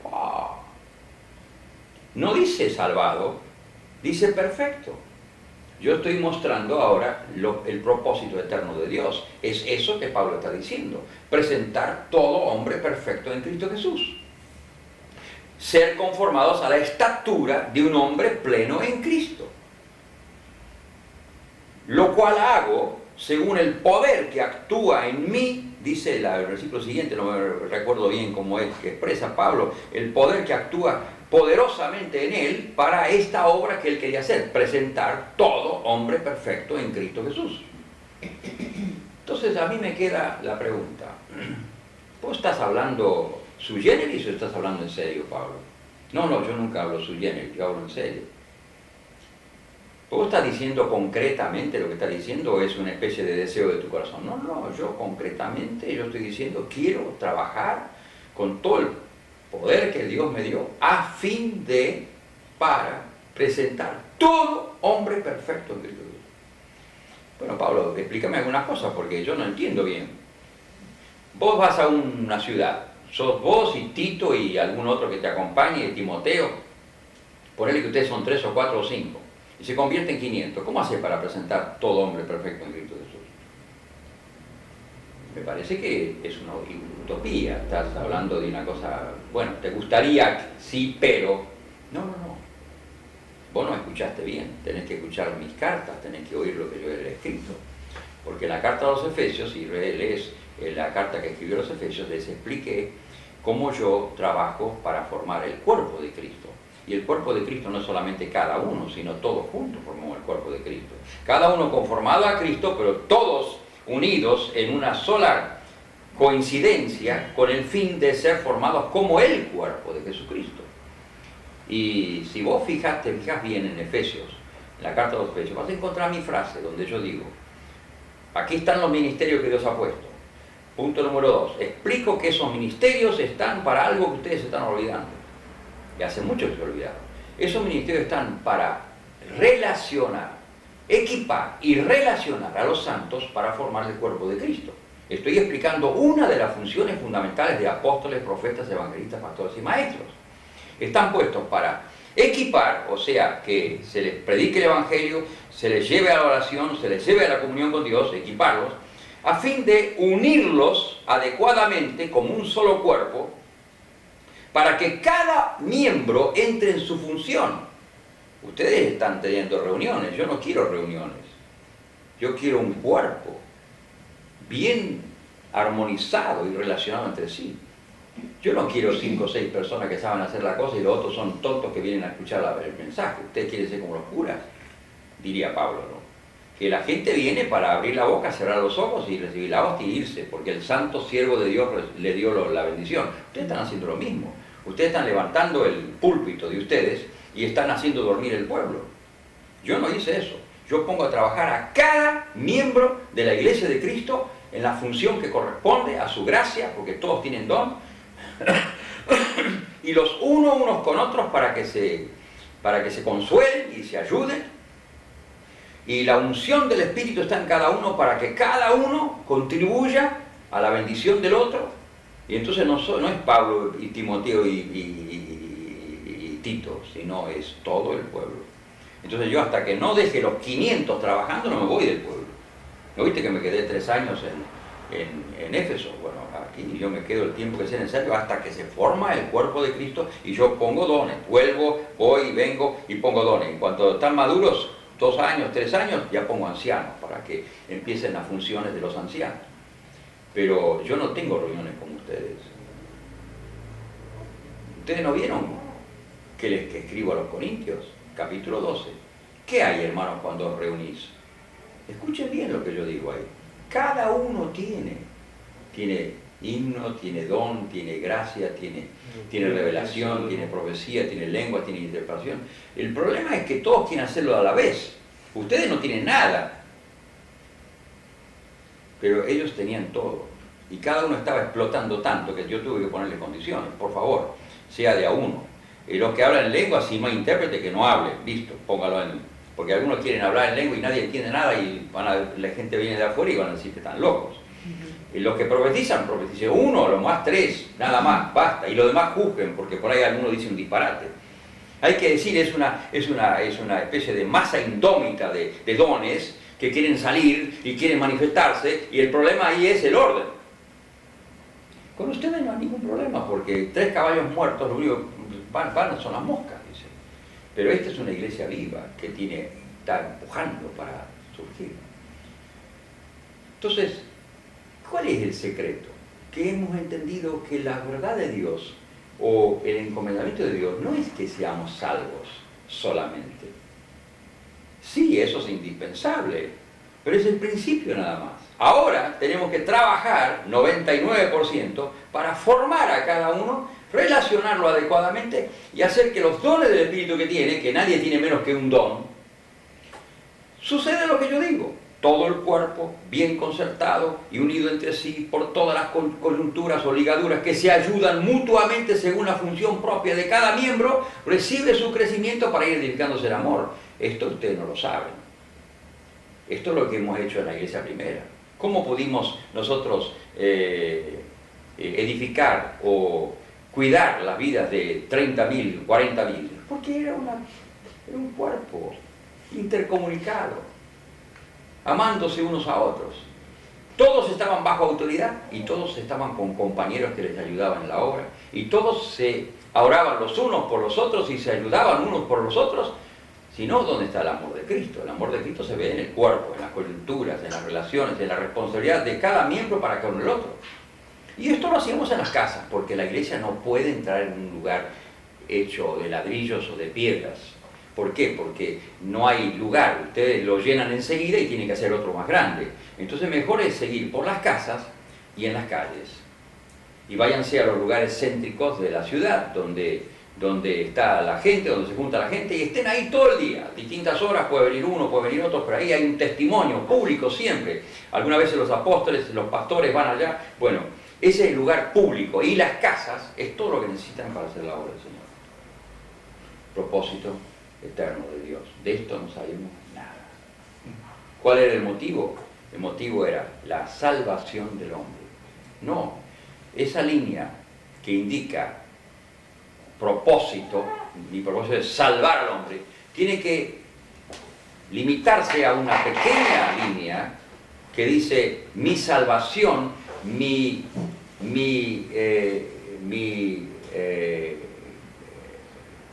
¡Wow! No dice salvado, dice perfecto. Yo estoy mostrando ahora el propósito eterno de Dios. Es eso que Pablo está diciendo, presentar todo hombre perfecto en Cristo Jesús. Ser conformados a la estatura de un hombre pleno en Cristo. Lo cual hago según el poder que actúa en mí, dice el versículo siguiente, no me recuerdo bien cómo es que expresa Pablo, el poder que actúa poderosamente en él para esta obra que él quería hacer, presentar todo hombre perfecto en Cristo Jesús. Entonces a mí me queda la pregunta, ¿vos estás hablando sui generis o estás hablando en serio, Pablo? No, yo nunca hablo sui generis, yo hablo en serio. ¿Vos estás diciendo concretamente lo que estás diciendo o es una especie de deseo de tu corazón? No, no, yo concretamente yo estoy diciendo quiero trabajar con todo el poder que Dios me dio a fin de, para presentar todo hombre perfecto en Cristo. Bueno, Pablo, explícame algunas cosas porque yo no entiendo bien. Vos vas a una ciudad, sos vos y Tito y algún otro que te acompañe, Timoteo, ponele que ustedes son 3 o 4 o 5, y se convierte en 500. ¿Cómo hace para presentar todo hombre perfecto en Cristo Jesús? Me parece que es una utopía, estás hablando de una cosa, bueno, te gustaría, sí, pero, no. Vos no escuchaste bien, tenés que escuchar mis cartas, tenés que oír lo que yo he escrito. Porque en la carta a los Efesios, si lees la carta que escribió a los Efesios, les expliqué cómo yo trabajo para formar el cuerpo de Cristo. Y el cuerpo de Cristo no es solamente cada uno, sino todos juntos formamos el cuerpo de Cristo. Cada uno conformado a Cristo, pero todos unidos en una sola coincidencia con el fin de ser formados como el cuerpo de Jesucristo. Y si vos te fijas bien en Efesios, en la carta de los Efesios, vas a encontrar mi frase donde yo digo, aquí están los ministerios que Dios ha puesto. Punto número 2, explico que esos ministerios están para algo que ustedes se están olvidando. Y hace mucho que se olvidaron. Esos ministerios están para relacionar, equipar y relacionar a los santos para formar el cuerpo de Cristo. Estoy explicando una de las funciones fundamentales de apóstoles, profetas, evangelistas, pastores y maestros. Están puestos para equipar, o sea, que se les predique el evangelio, se les lleve a la oración, se les lleve a la comunión con Dios, equiparlos, a fin de unirlos adecuadamente como un solo cuerpo, para que cada miembro entre en su función. Ustedes están teniendo reuniones, yo no quiero reuniones, yo quiero un cuerpo bien armonizado y relacionado entre sí. Yo no quiero 5 o 6 personas que saben hacer la cosa y los otros son tontos que vienen a escuchar el mensaje. Ustedes quieren ser como los curas, diría Pablo, ¿no? Que la gente viene para abrir la boca, cerrar los ojos y recibir la hostia y irse, porque el santo siervo de Dios le dio la bendición. Ustedes están haciendo lo mismo. Ustedes están levantando el púlpito de ustedes y están haciendo dormir el pueblo. Yo no hice eso. Yo pongo a trabajar a cada miembro de la Iglesia de Cristo en la función que corresponde a su gracia, porque todos tienen don, y los unos con otros para que se consuelen y se ayuden, y la unción del Espíritu está en cada uno para que cada uno contribuya a la bendición del otro. Y entonces no es Pablo y Timoteo y Tito, sino es todo el pueblo. Entonces yo hasta que no deje los 500 trabajando no me voy del pueblo. ¿No viste que me quedé 3 años en Éfeso? Bueno, aquí yo me quedo el tiempo que sea necesario hasta que se forma el cuerpo de Cristo y yo pongo dones. Vuelvo, voy, vengo y pongo dones. En cuanto están maduros, 2 años, 3 años, ya pongo ancianos para que empiecen las funciones de los ancianos. Pero yo no tengo reuniones con ustedes. ¿Ustedes no vieron que escribo a los Corintios? Capítulo 12. ¿Qué hay, hermanos, cuando os reunís? Escuchen bien lo que yo digo ahí. Cada uno tiene himno, tiene don, tiene gracia, tiene revelación, tiene profecía, tiene lengua, tiene interpretación. El problema es que todos quieren hacerlo a la vez. Ustedes no tienen nada, pero ellos tenían todo. Y cada uno estaba explotando tanto que yo tuve que ponerle condiciones. Por favor, sea de a uno. Y los que hablan en lengua, si no hay intérprete, que no hable. Listo, póngalo en... Porque algunos quieren hablar en lengua y nadie entiende nada y la gente viene de afuera y van a decir que están locos. Y los que profetizan 1, a lo más 3, nada más, basta. Y los demás juzguen, porque por ahí alguno dice un disparate. Hay que decir, es una especie de masa indómita de dones que quieren salir y quieren manifestarse, y el problema ahí es el orden. Con ustedes no hay ningún problema, porque 3 caballos muertos, lo único que van son las moscas, dice. Pero esta es una iglesia viva que está empujando para surgir. Entonces, ¿cuál es el secreto? Que hemos entendido que la verdad de Dios o el encomendamiento de Dios no es que seamos salvos solamente. Sí, eso es indispensable, pero es el principio nada más. Ahora tenemos que trabajar 99% para formar a cada uno, relacionarlo adecuadamente y hacer que los dones del Espíritu que tiene, que nadie tiene menos que un don, sucede lo que yo digo. Todo el cuerpo, bien concertado y unido entre sí por todas las coyunturas o ligaduras que se ayudan mutuamente según la función propia de cada miembro, recibe su crecimiento para ir edificándose el amor. Esto ustedes no lo saben. Esto es lo que hemos hecho en la iglesia primera. ¿Cómo pudimos nosotros edificar o cuidar las vidas de 30.000, 40.000? Porque era un cuerpo intercomunicado, amándose unos a otros. Todos estaban bajo autoridad y todos estaban con compañeros que les ayudaban en la obra y todos se oraban los unos por los otros y se ayudaban unos por los otros. Si no, ¿dónde está el amor de Cristo? El amor de Cristo se ve en el cuerpo, en las coyunturas, en las relaciones, en la responsabilidad de cada miembro para con el otro. Y esto lo hacíamos en las casas, porque la iglesia no puede entrar en un lugar hecho de ladrillos o de piedras. ¿Por qué? Porque no hay lugar, ustedes lo llenan enseguida y tienen que hacer otro más grande. Entonces mejor es seguir por las casas y en las calles. Y váyanse a los lugares céntricos de la ciudad, donde está la gente, donde se junta la gente, y estén ahí todo el día. A distintas horas puede venir uno, puede venir otro, pero ahí hay un testimonio público siempre. Algunas veces los apóstoles, los pastores van allá. Bueno, ese es el lugar público. Y las casas es todo lo que necesitan para hacer la obra del Señor. Propósito eterno de Dios. De esto no sabemos nada. ¿Cuál era el motivo? El motivo era la salvación del hombre. No, esa línea que indica propósito, mi propósito es salvar al hombre, tiene que limitarse a una pequeña línea que dice mi salvación,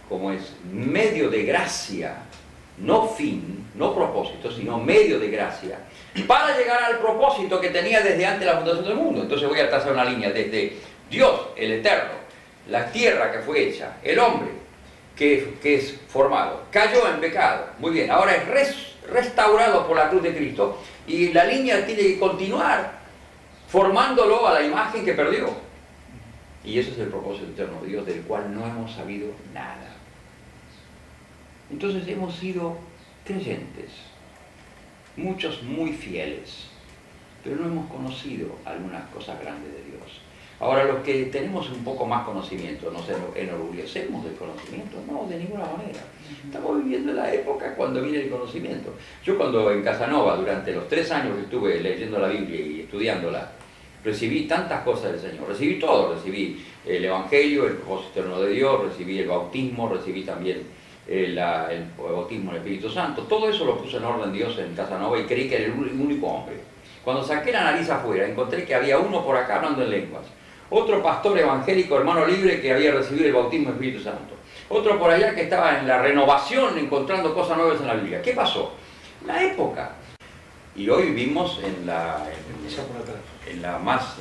como es medio de gracia, no fin, no propósito, sino medio de gracia, para llegar al propósito que tenía desde antes de la fundación del mundo. Entonces voy a trazar una línea desde Dios, el Eterno, la tierra que fue hecha, el hombre que es formado, cayó en pecado, muy bien, ahora es restaurado por la cruz de Cristo, y la línea tiene que continuar formándolo a la imagen que perdió. Y ese es el propósito eterno de Dios, del cual no hemos sabido nada. Entonces hemos sido creyentes, muchos muy fieles, pero no hemos conocido algunas cosas grandes de Dios. Ahora, los que tenemos un poco más conocimiento, ¿nos enorgullecemos del conocimiento? No, de ninguna manera. Estamos viviendo en la época cuando viene el conocimiento. Yo cuando en Casanova, durante los 3 años que estuve leyendo la Biblia y estudiándola, recibí tantas cosas del Señor, recibí todo, recibí el Evangelio, el propósito eterno de Dios, recibí el bautismo, recibí también el bautismo del Espíritu Santo. Todo eso lo puso en orden Dios en Casanova y creí que era el único hombre. Cuando saqué la nariz afuera, encontré que había uno por acá hablando en lenguas, otro pastor evangélico, hermano libre, que había recibido el bautismo del Espíritu Santo, otro por allá que estaba en la renovación, encontrando cosas nuevas en la Biblia. ¿Qué pasó? La época. Y hoy vivimos en la más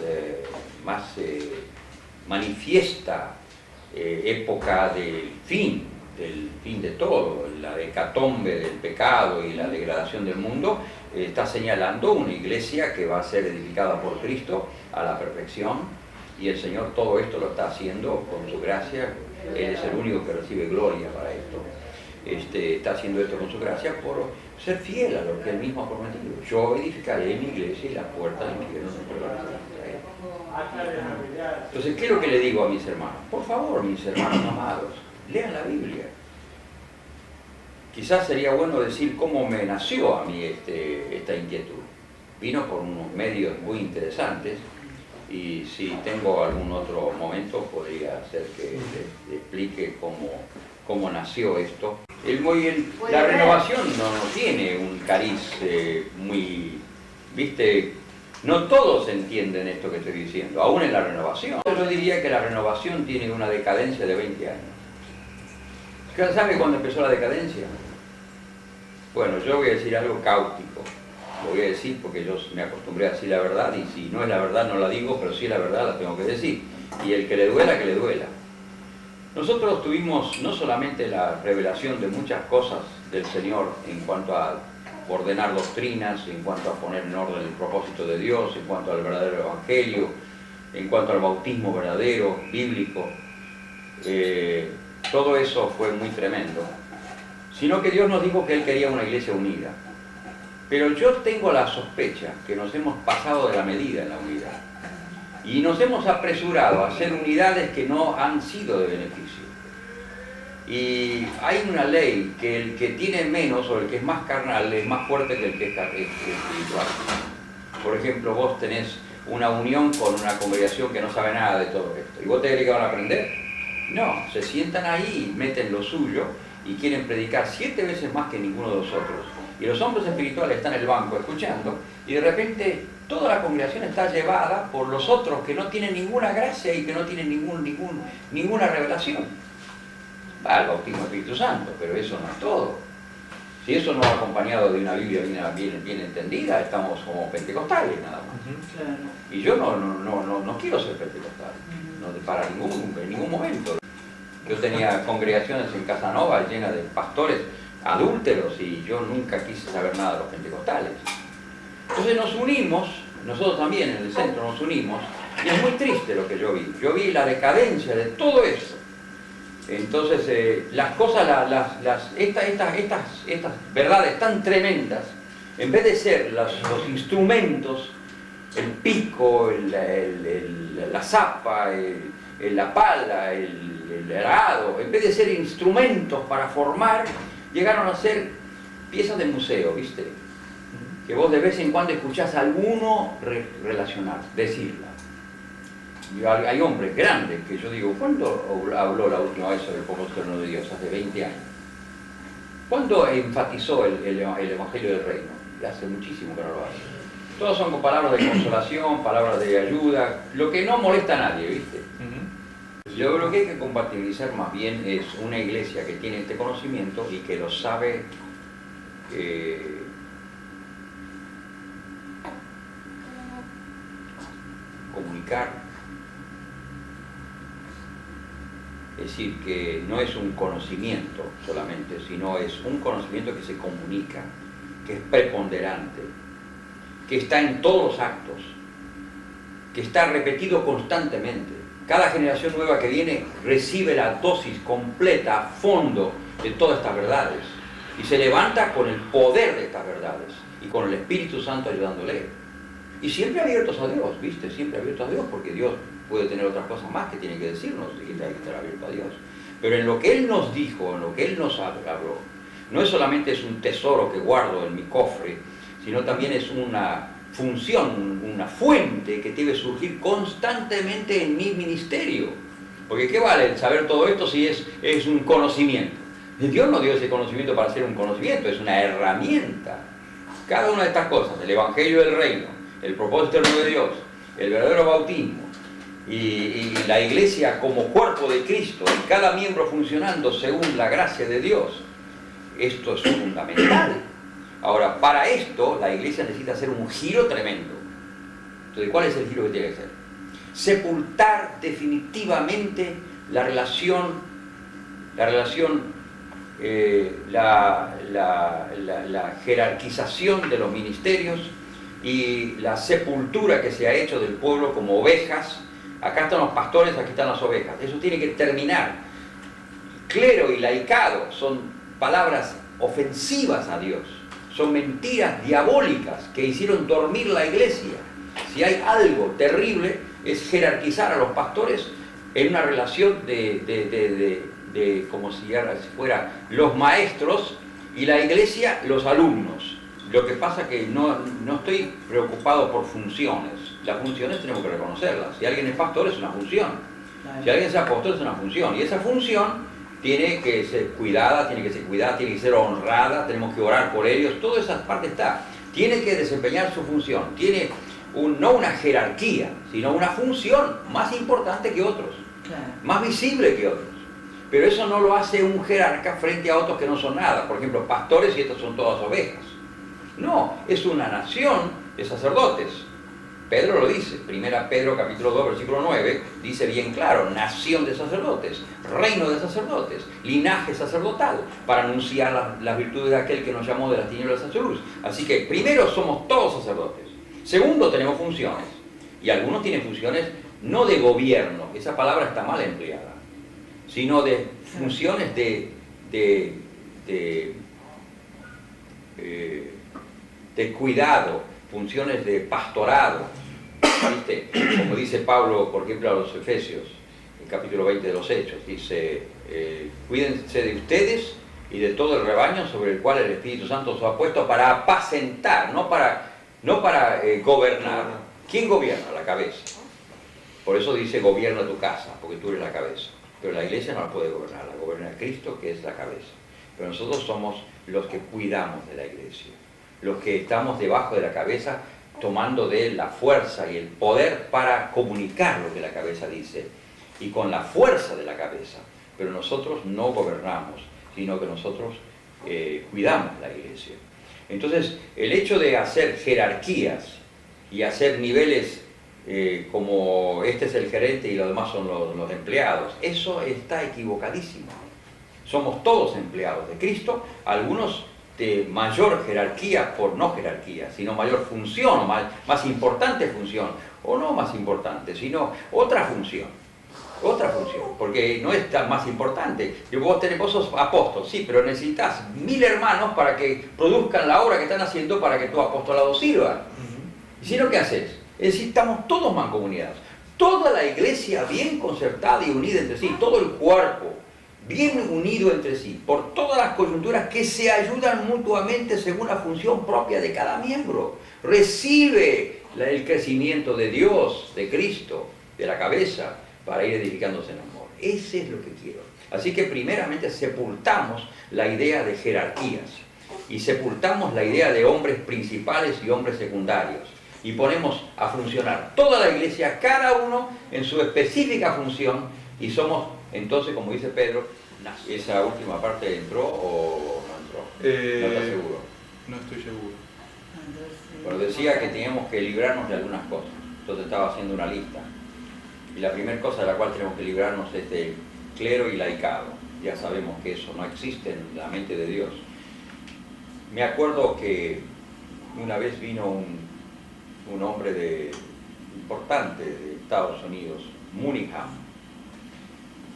manifiesta época del fin de todo, la hecatombe del pecado y la degradación del mundo. Está señalando una iglesia que va a ser edificada por Cristo a la perfección, y el Señor todo esto lo está haciendo con su gracia. Él es el único que recibe gloria para esto. Está haciendo esto con su gracia por ser fiel a lo que Él mismo ha prometido. Yo edificaré mi iglesia y la puerta del infierno no prevalecerá. Entonces, ¿qué es lo que le digo a mis hermanos? Por favor, mis hermanos amados, lean la Biblia. Quizás sería bueno decir cómo me nació a mí esta inquietud. Vino por unos medios muy interesantes, y si tengo algún otro momento podría hacer que les explique cómo nació esto. La renovación no tiene un cariz muy, ¿viste? No todos entienden esto que estoy diciendo, aún en la renovación. Yo diría que la renovación tiene una decadencia de 20 años. ¿Sabe cuándo empezó la decadencia? Bueno, yo voy a decir algo cáustico. Lo voy a decir porque yo me acostumbré a decir la verdad, y si no es la verdad no la digo, pero si es la verdad la tengo que decir. Y el que le duela, que le duela. Nosotros tuvimos no solamente la revelación de muchas cosas del Señor en cuanto a ordenar doctrinas, en cuanto a poner en orden el propósito de Dios, en cuanto al verdadero evangelio, en cuanto al bautismo verdadero, bíblico. Todo eso fue muy tremendo. Sino que Dios nos dijo que Él quería una iglesia unida. Pero yo tengo la sospecha que nos hemos pasado de la medida en la unidad. Y nos hemos apresurado a hacer unidades que no han sido de beneficio. Y hay una ley que el que tiene menos o el que es más carnal es más fuerte que el que es espiritual. Por ejemplo, vos tenés una unión con una congregación que no sabe nada de todo esto. ¿Y vos te crees que van a aprender? No, se sientan ahí, meten lo suyo y quieren predicar 7 veces más que ninguno de los otros. Y los hombres espirituales están en el banco escuchando y de repente toda la congregación está llevada por los otros que no tienen ninguna gracia y que no tienen ninguna revelación. Va el bautismo del Espíritu Santo, pero eso no es todo. Si eso no va acompañado de una Biblia bien entendida, estamos como pentecostales nada más. Claro. Y yo no quiero ser pentecostal, en ningún momento. Yo tenía congregaciones en Casanova llenas de pastores adúlteros y yo nunca quise saber nada de los pentecostales. Entonces nos unimos, nosotros también en el centro nos unimos, y es muy triste lo que yo vi. Yo vi la decadencia de todo eso. Entonces las cosas, estas verdades tan tremendas, en vez de ser los instrumentos, el pico, la zapa, la pala, el arado, en vez de ser instrumentos para formar, llegaron a ser piezas de museo, ¿viste? Que vos de vez en cuando escuchás a alguno relacionar, decirla. Y hay hombres grandes que yo digo, ¿cuándo habló la última vez sobre el propósito de Dios? Hace 20 años. ¿Cuándo enfatizó el Evangelio del Reino? Hace muchísimo que no lo hace. Todos son con palabras de consolación, palabras de ayuda, lo que no molesta a nadie, ¿viste? Yo creo que hay que compatibilizar más bien es una iglesia que tiene este conocimiento y que lo sabe comunicar. Es decir, que no es un conocimiento solamente, sino es un conocimiento que se comunica, que es preponderante, que está en todos los actos, que está repetido constantemente. Cada generación nueva que viene recibe la dosis completa, a fondo, de todas estas verdades y se levanta con el poder de estas verdades y con el Espíritu Santo ayudándole. Y siempre abiertos a Dios, ¿viste? Siempre abiertos a Dios, porque Dios puede tener otras cosas más que tiene que decirnos y que hay que estar abierto a Dios. Pero en lo que Él nos dijo, en lo que Él nos habló, no es solamente es un tesoro que guardo en mi cofre, sino también es una función, una fuente que debe surgir constantemente en mi ministerio. Porque ¿qué vale el saber todo esto si es un conocimiento? Dios no dio ese conocimiento para ser un conocimiento, es una herramienta. Cada una de estas cosas, el Evangelio del Reino, el propósito eterno de Dios, el verdadero bautismo y la iglesia como cuerpo de Cristo y cada miembro funcionando según la gracia de Dios, esto es fundamental. Ahora, para esto la iglesia necesita hacer un giro tremendo. Entonces, ¿cuál es el giro que tiene que hacer? Sepultar definitivamente la jerarquización de los ministerios y la sepultura que se ha hecho del pueblo como ovejas. Acá están los pastores, aquí están las ovejas. Eso tiene que terminar. Clero y laicado son palabras ofensivas a Dios. Son mentiras diabólicas que hicieron dormir la iglesia. Si hay algo terrible es jerarquizar a los pastores en una relación de como si fuera los maestros y la iglesia los alumnos. Lo que pasa que no estoy preocupado por funciones. Las funciones tenemos que reconocerlas. Si alguien es pastor es una función. Si alguien es apóstol es una función. Y esa función tiene que ser cuidada, tiene que ser honrada, tenemos que orar por ellos. Toda esa parte está. Tiene que desempeñar su función. Tiene no una jerarquía, sino una función más importante que otros. Claro. Más visible que otros. Pero eso no lo hace un jerarca frente a otros que no son nada. Por ejemplo, pastores y estos son todas ovejas. No, es una nación de sacerdotes. Pedro lo dice, 1 Pedro capítulo 2, versículo 9, dice bien claro, nación de sacerdotes, reino de sacerdotes, linaje sacerdotal, para anunciar las virtudes de aquel que nos llamó de las tinieblas a su luz. Así que primero somos todos sacerdotes. Segundo, tenemos funciones. Y algunos tienen funciones no de gobierno, esa palabra está mal empleada, sino de funciones de cuidado, funciones de pastorado, ¿viste? Como dice Pablo, por ejemplo, a los Efesios, el capítulo 20 de los Hechos, dice, cuídense de ustedes y de todo el rebaño sobre el cual el Espíritu Santo os ha puesto para apacentar, no para gobernar. ¿Quién gobierna? La cabeza. Por eso dice gobierna tu casa, porque tú eres la cabeza. Pero la iglesia no la puede gobernar, la gobierna Cristo, que es la cabeza. Pero nosotros somos los que cuidamos de la iglesia, los que estamos debajo de la cabeza, tomando de él la fuerza y el poder para comunicar lo que la cabeza dice, y con la fuerza de la cabeza. Pero nosotros no gobernamos, sino que nosotros cuidamos la iglesia. Entonces, el hecho de hacer jerarquías y hacer niveles como este es el gerente y los demás son los empleados, eso está equivocadísimo. Somos todos empleados de Cristo, algunos de mayor jerarquía por no jerarquía, sino mayor función, o más importante función, o no más importante, sino otra función, porque no es tan más importante. Vos sos apóstol, sí, pero necesitas 1000 hermanos para que produzcan la obra que están haciendo para que tu apostolado sirva. ¿Y si no, qué haces? Es decir, estamos todos mancomuniados, toda la iglesia bien concertada y unida entre sí, todo el cuerpo bien unido entre sí, por todas las coyunturas que se ayudan mutuamente según la función propia de cada miembro. Recibe el crecimiento de Dios, de Cristo, de la cabeza, para ir edificándose en amor. Ese es lo que quiero. Así que primeramente sepultamos la idea de jerarquías y sepultamos la idea de hombres principales y hombres secundarios y ponemos a funcionar toda la iglesia, cada uno en su específica función, y somos entonces, como dice Pedro, ¿esa última parte entró o no entró? ¿No estás seguro? No estoy seguro. Bueno, decía que teníamos que librarnos de algunas cosas. Entonces estaba haciendo una lista. Y la primera cosa de la cual tenemos que librarnos es del clero y laicado. Ya sabemos que eso no existe en la mente de Dios. Me acuerdo que una vez vino un hombre importante de Estados Unidos, Munningham.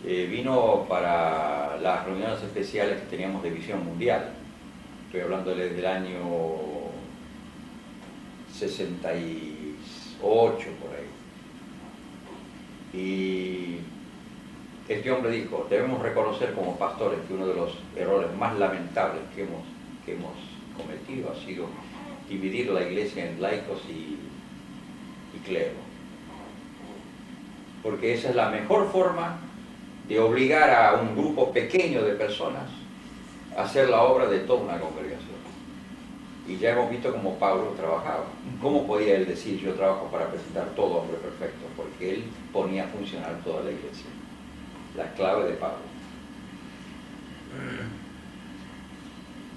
Vino para las reuniones especiales que teníamos de Visión Mundial. Estoy hablando desde el año 68 por ahí. Y este hombre dijo, debemos reconocer como pastores que uno de los errores más lamentables que hemos cometido ha sido dividir la iglesia en laicos y clero. Porque esa es la mejor forma de obligar a un grupo pequeño de personas a hacer la obra de toda una congregación. Y ya hemos visto cómo Pablo trabajaba. ¿Cómo podía él decir yo trabajo para presentar todo hombre perfecto? Porque él ponía a funcionar toda la iglesia. La clave de Pablo.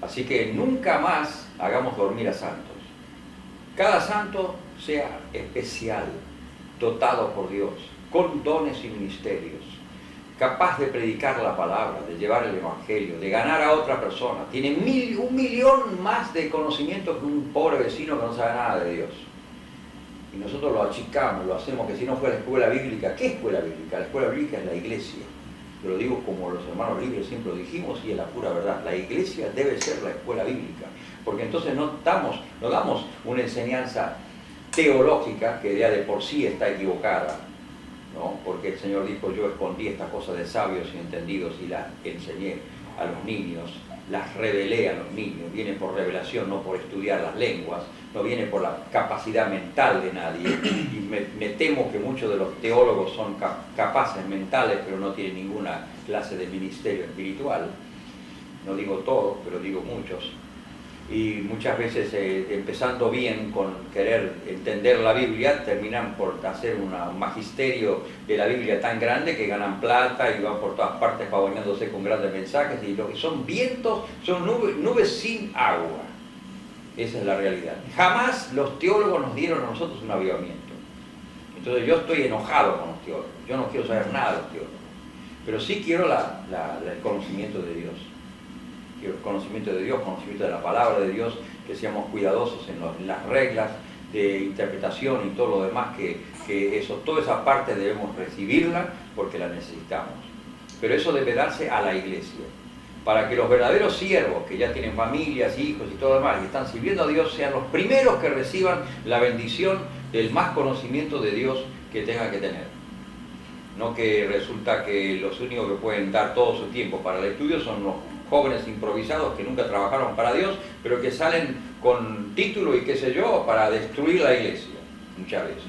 Así que nunca más hagamos dormir a santos. Cada santo sea especial, dotado por Dios, con dones y ministerios, capaz de predicar la palabra, de llevar el evangelio, de ganar a otra persona. Tiene 1 millón más de conocimiento que un pobre vecino que no sabe nada de Dios. Y nosotros lo achicamos, lo hacemos que si no fuera la escuela bíblica. ¿Qué escuela bíblica? La escuela bíblica es la iglesia. Yo lo digo como los hermanos libres siempre lo dijimos y es la pura verdad. La iglesia debe ser la escuela bíblica. Porque entonces no damos una enseñanza teológica que ya de por sí está equivocada, ¿no? Porque el Señor dijo, yo escondí estas cosas de sabios y entendidos y las enseñé a los niños, las revelé a los niños. Viene por revelación, no por estudiar las lenguas, no viene por la capacidad mental de nadie. Y me temo que muchos de los teólogos son capaces mentales, pero no tienen ninguna clase de ministerio espiritual. No digo todos, pero digo muchos. Y muchas veces empezando bien con querer entender la Biblia, terminan por hacer un magisterio de la Biblia tan grande que ganan plata y van por todas partes pavoneándose con grandes mensajes, y lo que son vientos, son nubes sin agua. Esa es la realidad. Jamás los teólogos nos dieron a nosotros un avivamiento. Entonces yo estoy enojado con los teólogos, yo no quiero saber nada de los teólogos, pero sí quiero el conocimiento de Dios. Conocimiento de Dios, conocimiento de la palabra de Dios, que seamos cuidadosos en las reglas de interpretación y todo lo demás, que toda esa parte debemos recibirla porque la necesitamos. Pero eso debe darse a la iglesia. para que los verdaderos siervos, que ya tienen familias, hijos y todo lo demás, y están sirviendo a Dios, sean los primeros que reciban la bendición del más conocimiento de Dios que tengan que tener. No que resulta que los únicos que pueden dar todo su tiempo para el estudio son los jóvenes improvisados que nunca trabajaron para Dios, pero que salen con título y qué sé yo, para destruir la iglesia, muchas veces.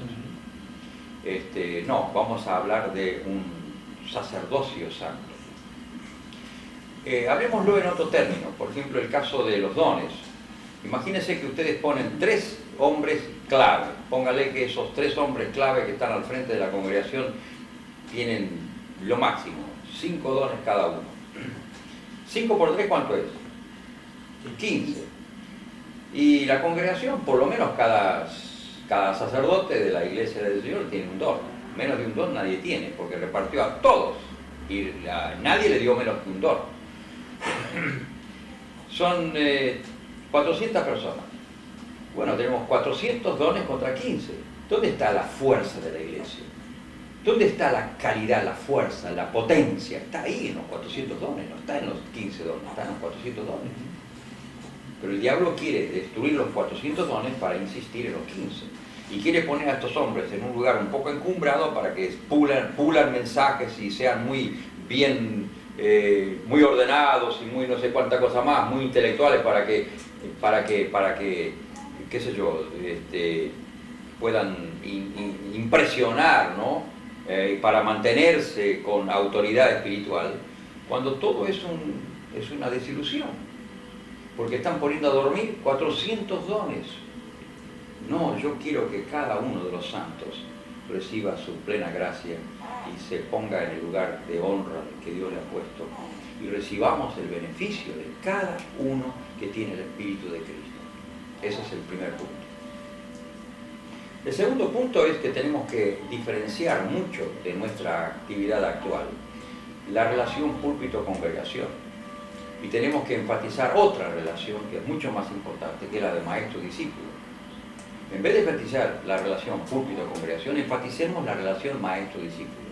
No, vamos a hablar de un sacerdocio santo. Hablemoslo en otro término, por ejemplo el caso de los dones. Imagínense que ustedes ponen 3 hombres clave, póngale que esos 3 hombres clave que están al frente de la congregación tienen lo máximo, 5 dones cada uno. 5 por 3, ¿cuánto es? 15. Y la congregación, por lo menos cada sacerdote de la iglesia del Señor tiene un don. Menos de un don nadie tiene, porque repartió a todos y nadie le dio menos que un don. Son 400 personas. Bueno, tenemos 400 dones contra 15. ¿Dónde está la fuerza de la iglesia? ¿Dónde está la calidad, la fuerza, la potencia? Está ahí en los 400 dones, no está en los 15 dones, está en los 400 dones. Pero el diablo quiere destruir los 400 dones para insistir en los 15. Y quiere poner a estos hombres en un lugar un poco encumbrado para que pulan mensajes y sean muy bien, muy ordenados y muy no sé cuánta cosa más, muy intelectuales para que qué sé yo, puedan impresionar, ¿no? Para mantenerse con autoridad espiritual, cuando todo es una desilusión, porque están poniendo a dormir 400 dones. No, yo quiero que cada uno de los santos reciba su plena gracia y se ponga en el lugar de honra que Dios le ha puesto y recibamos el beneficio de cada uno que tiene el Espíritu de Cristo. Ese es el primer punto. El segundo punto es que tenemos que diferenciar mucho de nuestra actividad actual la relación púlpito-congregación. Y tenemos que enfatizar otra relación que es mucho más importante, que es la de maestro-discípulo. En vez de enfatizar la relación púlpito-congregación, enfaticemos la relación maestro-discípulo.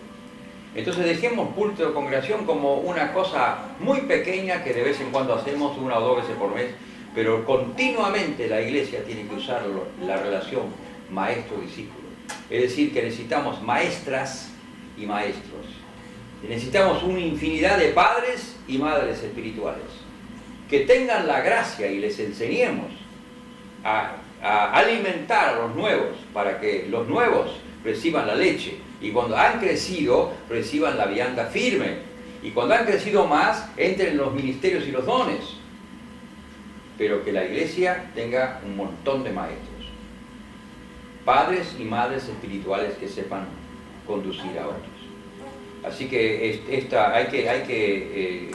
Entonces dejemos púlpito-congregación como una cosa muy pequeña que de vez en cuando hacemos 1 o 2 veces por mes, pero continuamente la iglesia tiene que usar la relación maestro-discípulo. Es decir, que necesitamos maestras y maestros. Y necesitamos una infinidad de padres y madres espirituales que tengan la gracia y les enseñemos a alimentar a los nuevos para que los nuevos reciban la leche y cuando han crecido reciban la vianda firme y cuando han crecido más entren en los ministerios y los dones, pero que la iglesia tenga un montón de maestros, padres y madres espirituales que sepan conducir a otros. Así que hay que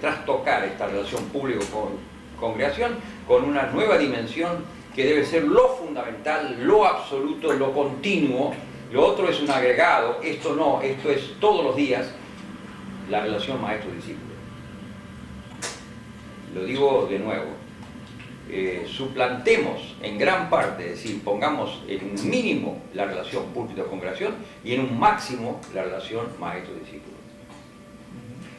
trastocar esta relación público-congregación con una nueva dimensión que debe ser lo fundamental, lo absoluto, lo continuo. Lo otro es un agregado, esto no, esto es todos los días la relación maestro-discípulo. Lo digo de nuevo, suplantemos en gran parte, es decir, pongamos en un mínimo la relación púlpito-congregación y en un máximo la relación maestro-discípulo.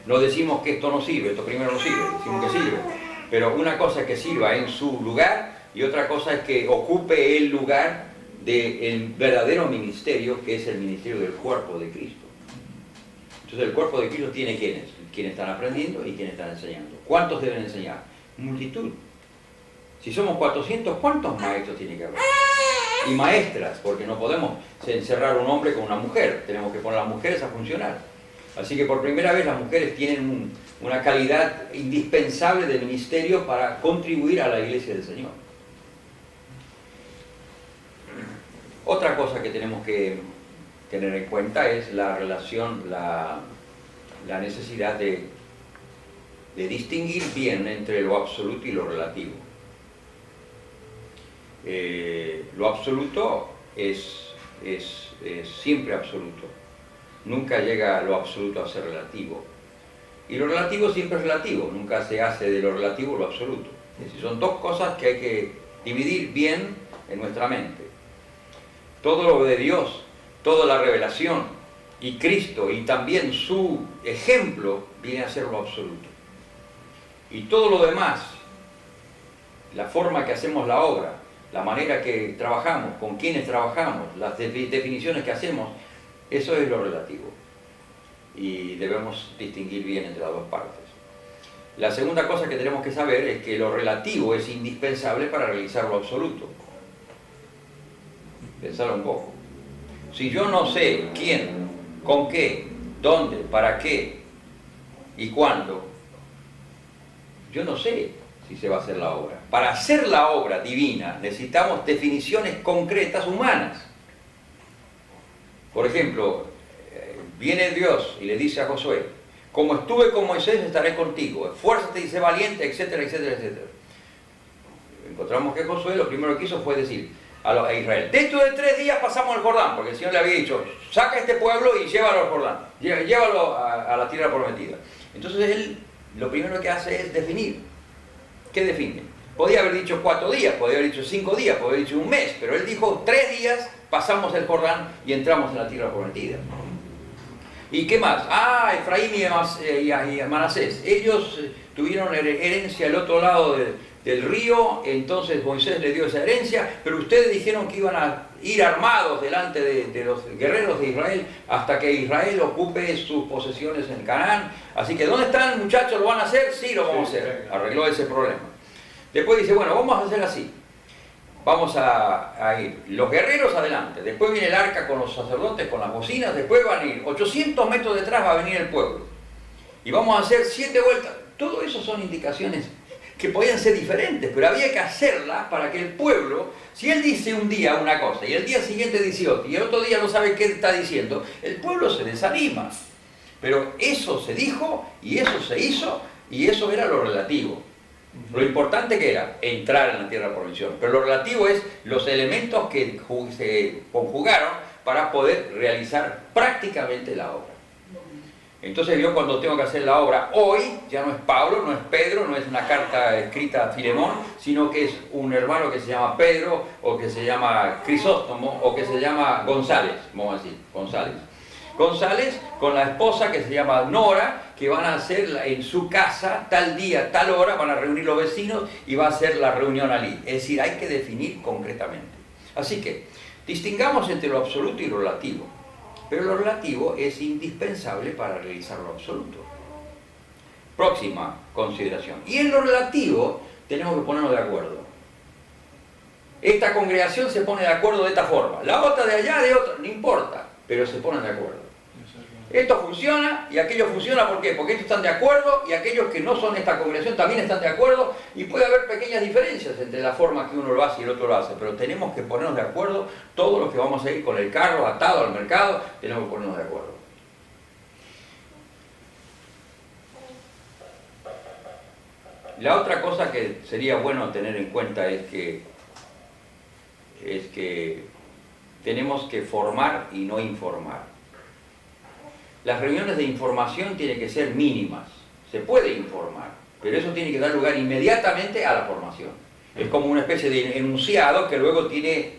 No decimos que esto no sirve, esto primero no sirve, decimos que sirve, pero una cosa es que sirva en su lugar y otra cosa es que ocupe el lugar del verdadero ministerio, que es el ministerio del cuerpo de Cristo. Entonces el cuerpo de Cristo tiene ¿quiénes? Quienes están aprendiendo y quienes están enseñando. ¿Cuántos deben enseñar? Multitud. Si somos 400, ¿cuántos maestros tiene que haber? Y maestras, porque no podemos encerrar un hombre con una mujer, tenemos que poner a las mujeres a funcionar. Así que por primera vez las mujeres tienen una calidad indispensable de ministerio para contribuir a la iglesia del Señor. Otra cosa que tenemos que tener en cuenta es la relación, la necesidad de distinguir bien entre lo absoluto y lo relativo. Lo absoluto es siempre absoluto. Nunca llega lo absoluto a ser relativo. Y lo relativo siempre es relativo. Nunca se hace de lo relativo lo absoluto. Es decir, son dos cosas que hay que dividir bien en nuestra mente. Todo lo de Dios, toda la revelación y Cristo y también su ejemplo viene a ser lo absoluto. Y todo lo demás, la forma que hacemos la obra, la manera que trabajamos, con quienes trabajamos, las definiciones que hacemos, eso es lo relativo. Y debemos distinguir bien entre las dos partes. La segunda cosa que tenemos que saber es que lo relativo es indispensable para realizar lo absoluto. Pensarlo un poco. Si yo no sé quién, con qué, dónde, para qué y cuándo, yo no sé si se va a hacer la obra. Para hacer la obra divina necesitamos definiciones concretas humanas. Por ejemplo, viene Dios y le dice a Josué: como estuve con Moisés, estaré contigo, esfuérzate y sé valiente, etcétera, etcétera, etcétera. Encontramos que Josué lo primero que hizo fue decir a Israel: dentro de 3 días pasamos el Jordán, porque el Señor le había dicho: saca este pueblo y llévalo al Jordán, llévalo a la tierra prometida. Entonces él lo primero que hace es definir. ¿Qué define? Podía haber dicho 4 días, podía haber dicho 5 días, podía haber dicho 1 mes, pero él dijo 3 días pasamos el Jordán y entramos en la tierra prometida. ¿Y qué más? Efraín y Manasés, ellos tuvieron herencia al otro lado del río, entonces Moisés les dio esa herencia, pero ustedes dijeron que iban a ir armados delante de los guerreros de Israel hasta que Israel ocupe sus posesiones en Canaán. Así que, ¿dónde están, muchachos? ¿Lo van a hacer? Sí, lo vamos a hacer. Arregló ese problema. Después dice: bueno, vamos a hacer así. Vamos a ir los guerreros adelante, después viene el arca con los sacerdotes, con las bocinas, después van a ir 800 metros detrás, va a venir el pueblo. Y vamos a hacer 7 vueltas. Todo eso son indicaciones que podían ser diferentes, pero había que hacerlas para que el pueblo, si él dice un día una cosa y el día siguiente dice otra y el otro día no sabe qué está diciendo, el pueblo se desanima. Pero eso se dijo y eso se hizo y eso era lo relativo. Lo importante que era entrar en la tierra de promisión, pero lo relativo es los elementos que se conjugaron para poder realizar prácticamente la obra. Entonces yo, cuando tengo que hacer la obra hoy, ya no es Pablo, no es Pedro, no es una carta escrita a Filemón, sino que es un hermano que se llama Pedro, o que se llama Crisóstomo, o que se llama González, vamos a decir, González con la esposa que se llama Nora, que van a hacer en su casa, tal día, tal hora, van a reunir los vecinos y va a hacer la reunión allí. Es decir, hay que definir concretamente. Así que, distingamos entre lo absoluto y lo relativo. Pero lo relativo es indispensable para realizar lo absoluto. Próxima consideración. Y en lo relativo tenemos que ponernos de acuerdo. Esta congregación se pone de acuerdo de esta forma, la otra de allá de otra, no importa, pero se ponen de acuerdo. Esto funciona y aquello funciona, ¿por qué? Porque estos están de acuerdo y aquellos que no son esta congregación también están de acuerdo, y puede haber pequeñas diferencias entre la forma que uno lo hace y el otro lo hace, pero tenemos que ponernos de acuerdo. Todos los que vamos a ir con el carro atado al mercado, tenemos que ponernos de acuerdo. La otra cosa que sería bueno tener en cuenta es que tenemos que formar y no informar. Las reuniones de información tienen que ser mínimas. Se puede informar, pero eso tiene que dar lugar inmediatamente a la formación. Es como una especie de enunciado que luego tiene,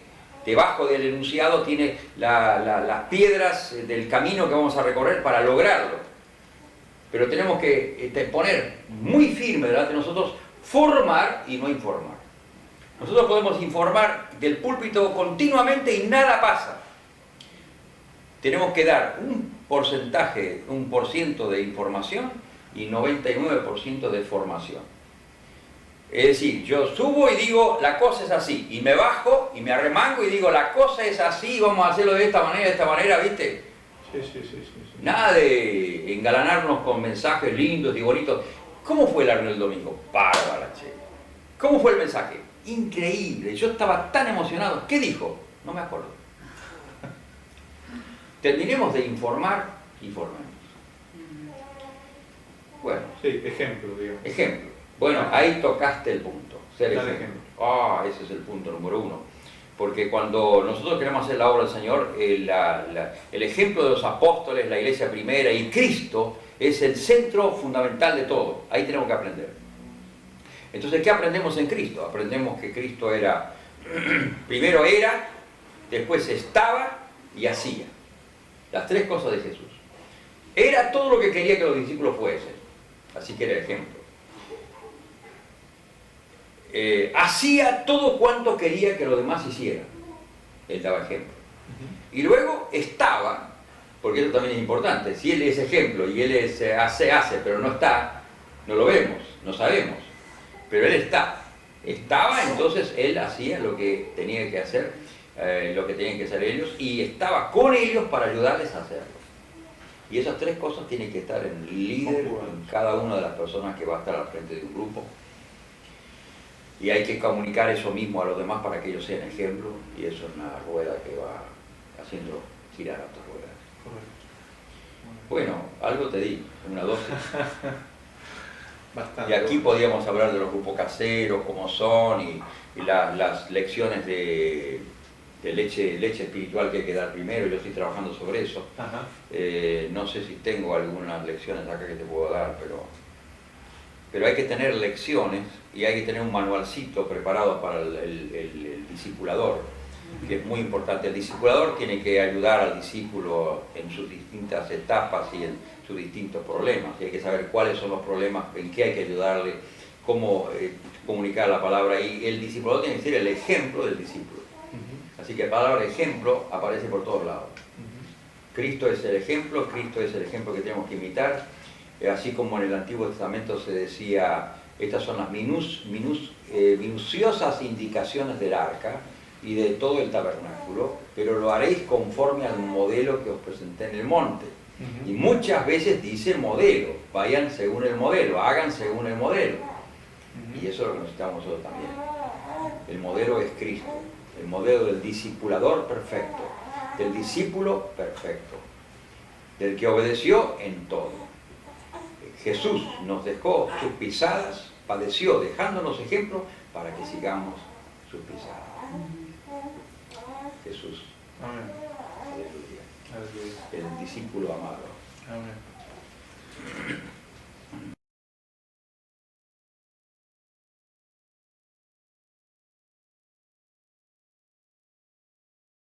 debajo del enunciado tiene las piedras del camino que vamos a recorrer para lograrlo. Pero tenemos que poner muy firme delante de nosotros, formar y no informar. Nosotros podemos informar del púlpito continuamente y nada pasa. Tenemos que dar un porcentaje, 1% de información y 99% de formación. Es decir, yo subo y digo, la cosa es así, y me bajo y me arremango y digo, la cosa es así, vamos a hacerlo de esta manera, ¿viste? Sí. Nada de engalanarnos con mensajes lindos y bonitos. ¿Cómo fue la reunión del domingo? Bárbara, che. ¿Cómo fue el mensaje? Increíble, yo estaba tan emocionado. ¿Qué dijo? No me acuerdo. Terminemos de informar y formemos. Bueno. Sí, ejemplo, digamos. Ejemplo. Bueno, ahí tocaste el punto. Ser ejemplo. Ese es el punto número 1. Porque cuando nosotros queremos hacer la obra del Señor, el ejemplo de los apóstoles, la iglesia primera y Cristo es el centro fundamental de todo. Ahí tenemos que aprender. Entonces, ¿qué aprendemos en Cristo? Aprendemos que Cristo primero era, después estaba y hacía. Las 3 cosas de Jesús. Era todo lo que quería que los discípulos fuesen. Así que era el ejemplo. hacía todo cuanto quería que los demás hicieran. Él daba ejemplo. Y luego estaba, porque eso también es importante, si él es ejemplo y él hace, pero no está, no lo vemos, no sabemos, pero él estaba, entonces él hacía lo que tenía que hacer, lo que tenían que hacer ellos, y estaba con ellos para ayudarles a hacerlo. Y esas tres cosas tienen que estar en el líder, en cada una de las personas que va a estar al frente de un grupo. Y hay que comunicar eso mismo a los demás para que ellos sean ejemplo, y eso es una rueda que va haciendo girar a otras ruedas. Bueno, algo te di, una dosis. Bastante. Y aquí podíamos hablar de los grupos caseros, cómo son, y las lecciones de leche espiritual que hay que dar primero. Yo estoy trabajando sobre eso. No sé si tengo algunas lecciones acá que te puedo dar, pero hay que tener lecciones y hay que tener un manualcito preparado para el discipulador, que es muy importante. El discipulador tiene que ayudar al discípulo en sus distintas etapas y en sus distintos problemas. Y hay que saber cuáles son los problemas, en qué hay que ayudarle, cómo comunicar la palabra. Y el discipulador tiene que ser el ejemplo del discípulo. Así que la palabra ejemplo aparece por todos lados. Cristo es el ejemplo que tenemos que imitar. Así como en el Antiguo Testamento se decía, estas son las minuciosas indicaciones del arca y de todo el tabernáculo, pero lo haréis conforme al modelo que os presenté en el monte. Y muchas veces dice modelo, vayan según el modelo, hagan según el modelo. Y eso es lo que necesitamos nosotros también. El modelo es Cristo, el modelo del discipulador perfecto, del discípulo perfecto, del que obedeció en todo. Jesús nos dejó sus pisadas, padeció dejándonos ejemplo para que sigamos sus pisadas. Jesús. Amén. Aleluya. El discípulo amado. Amén.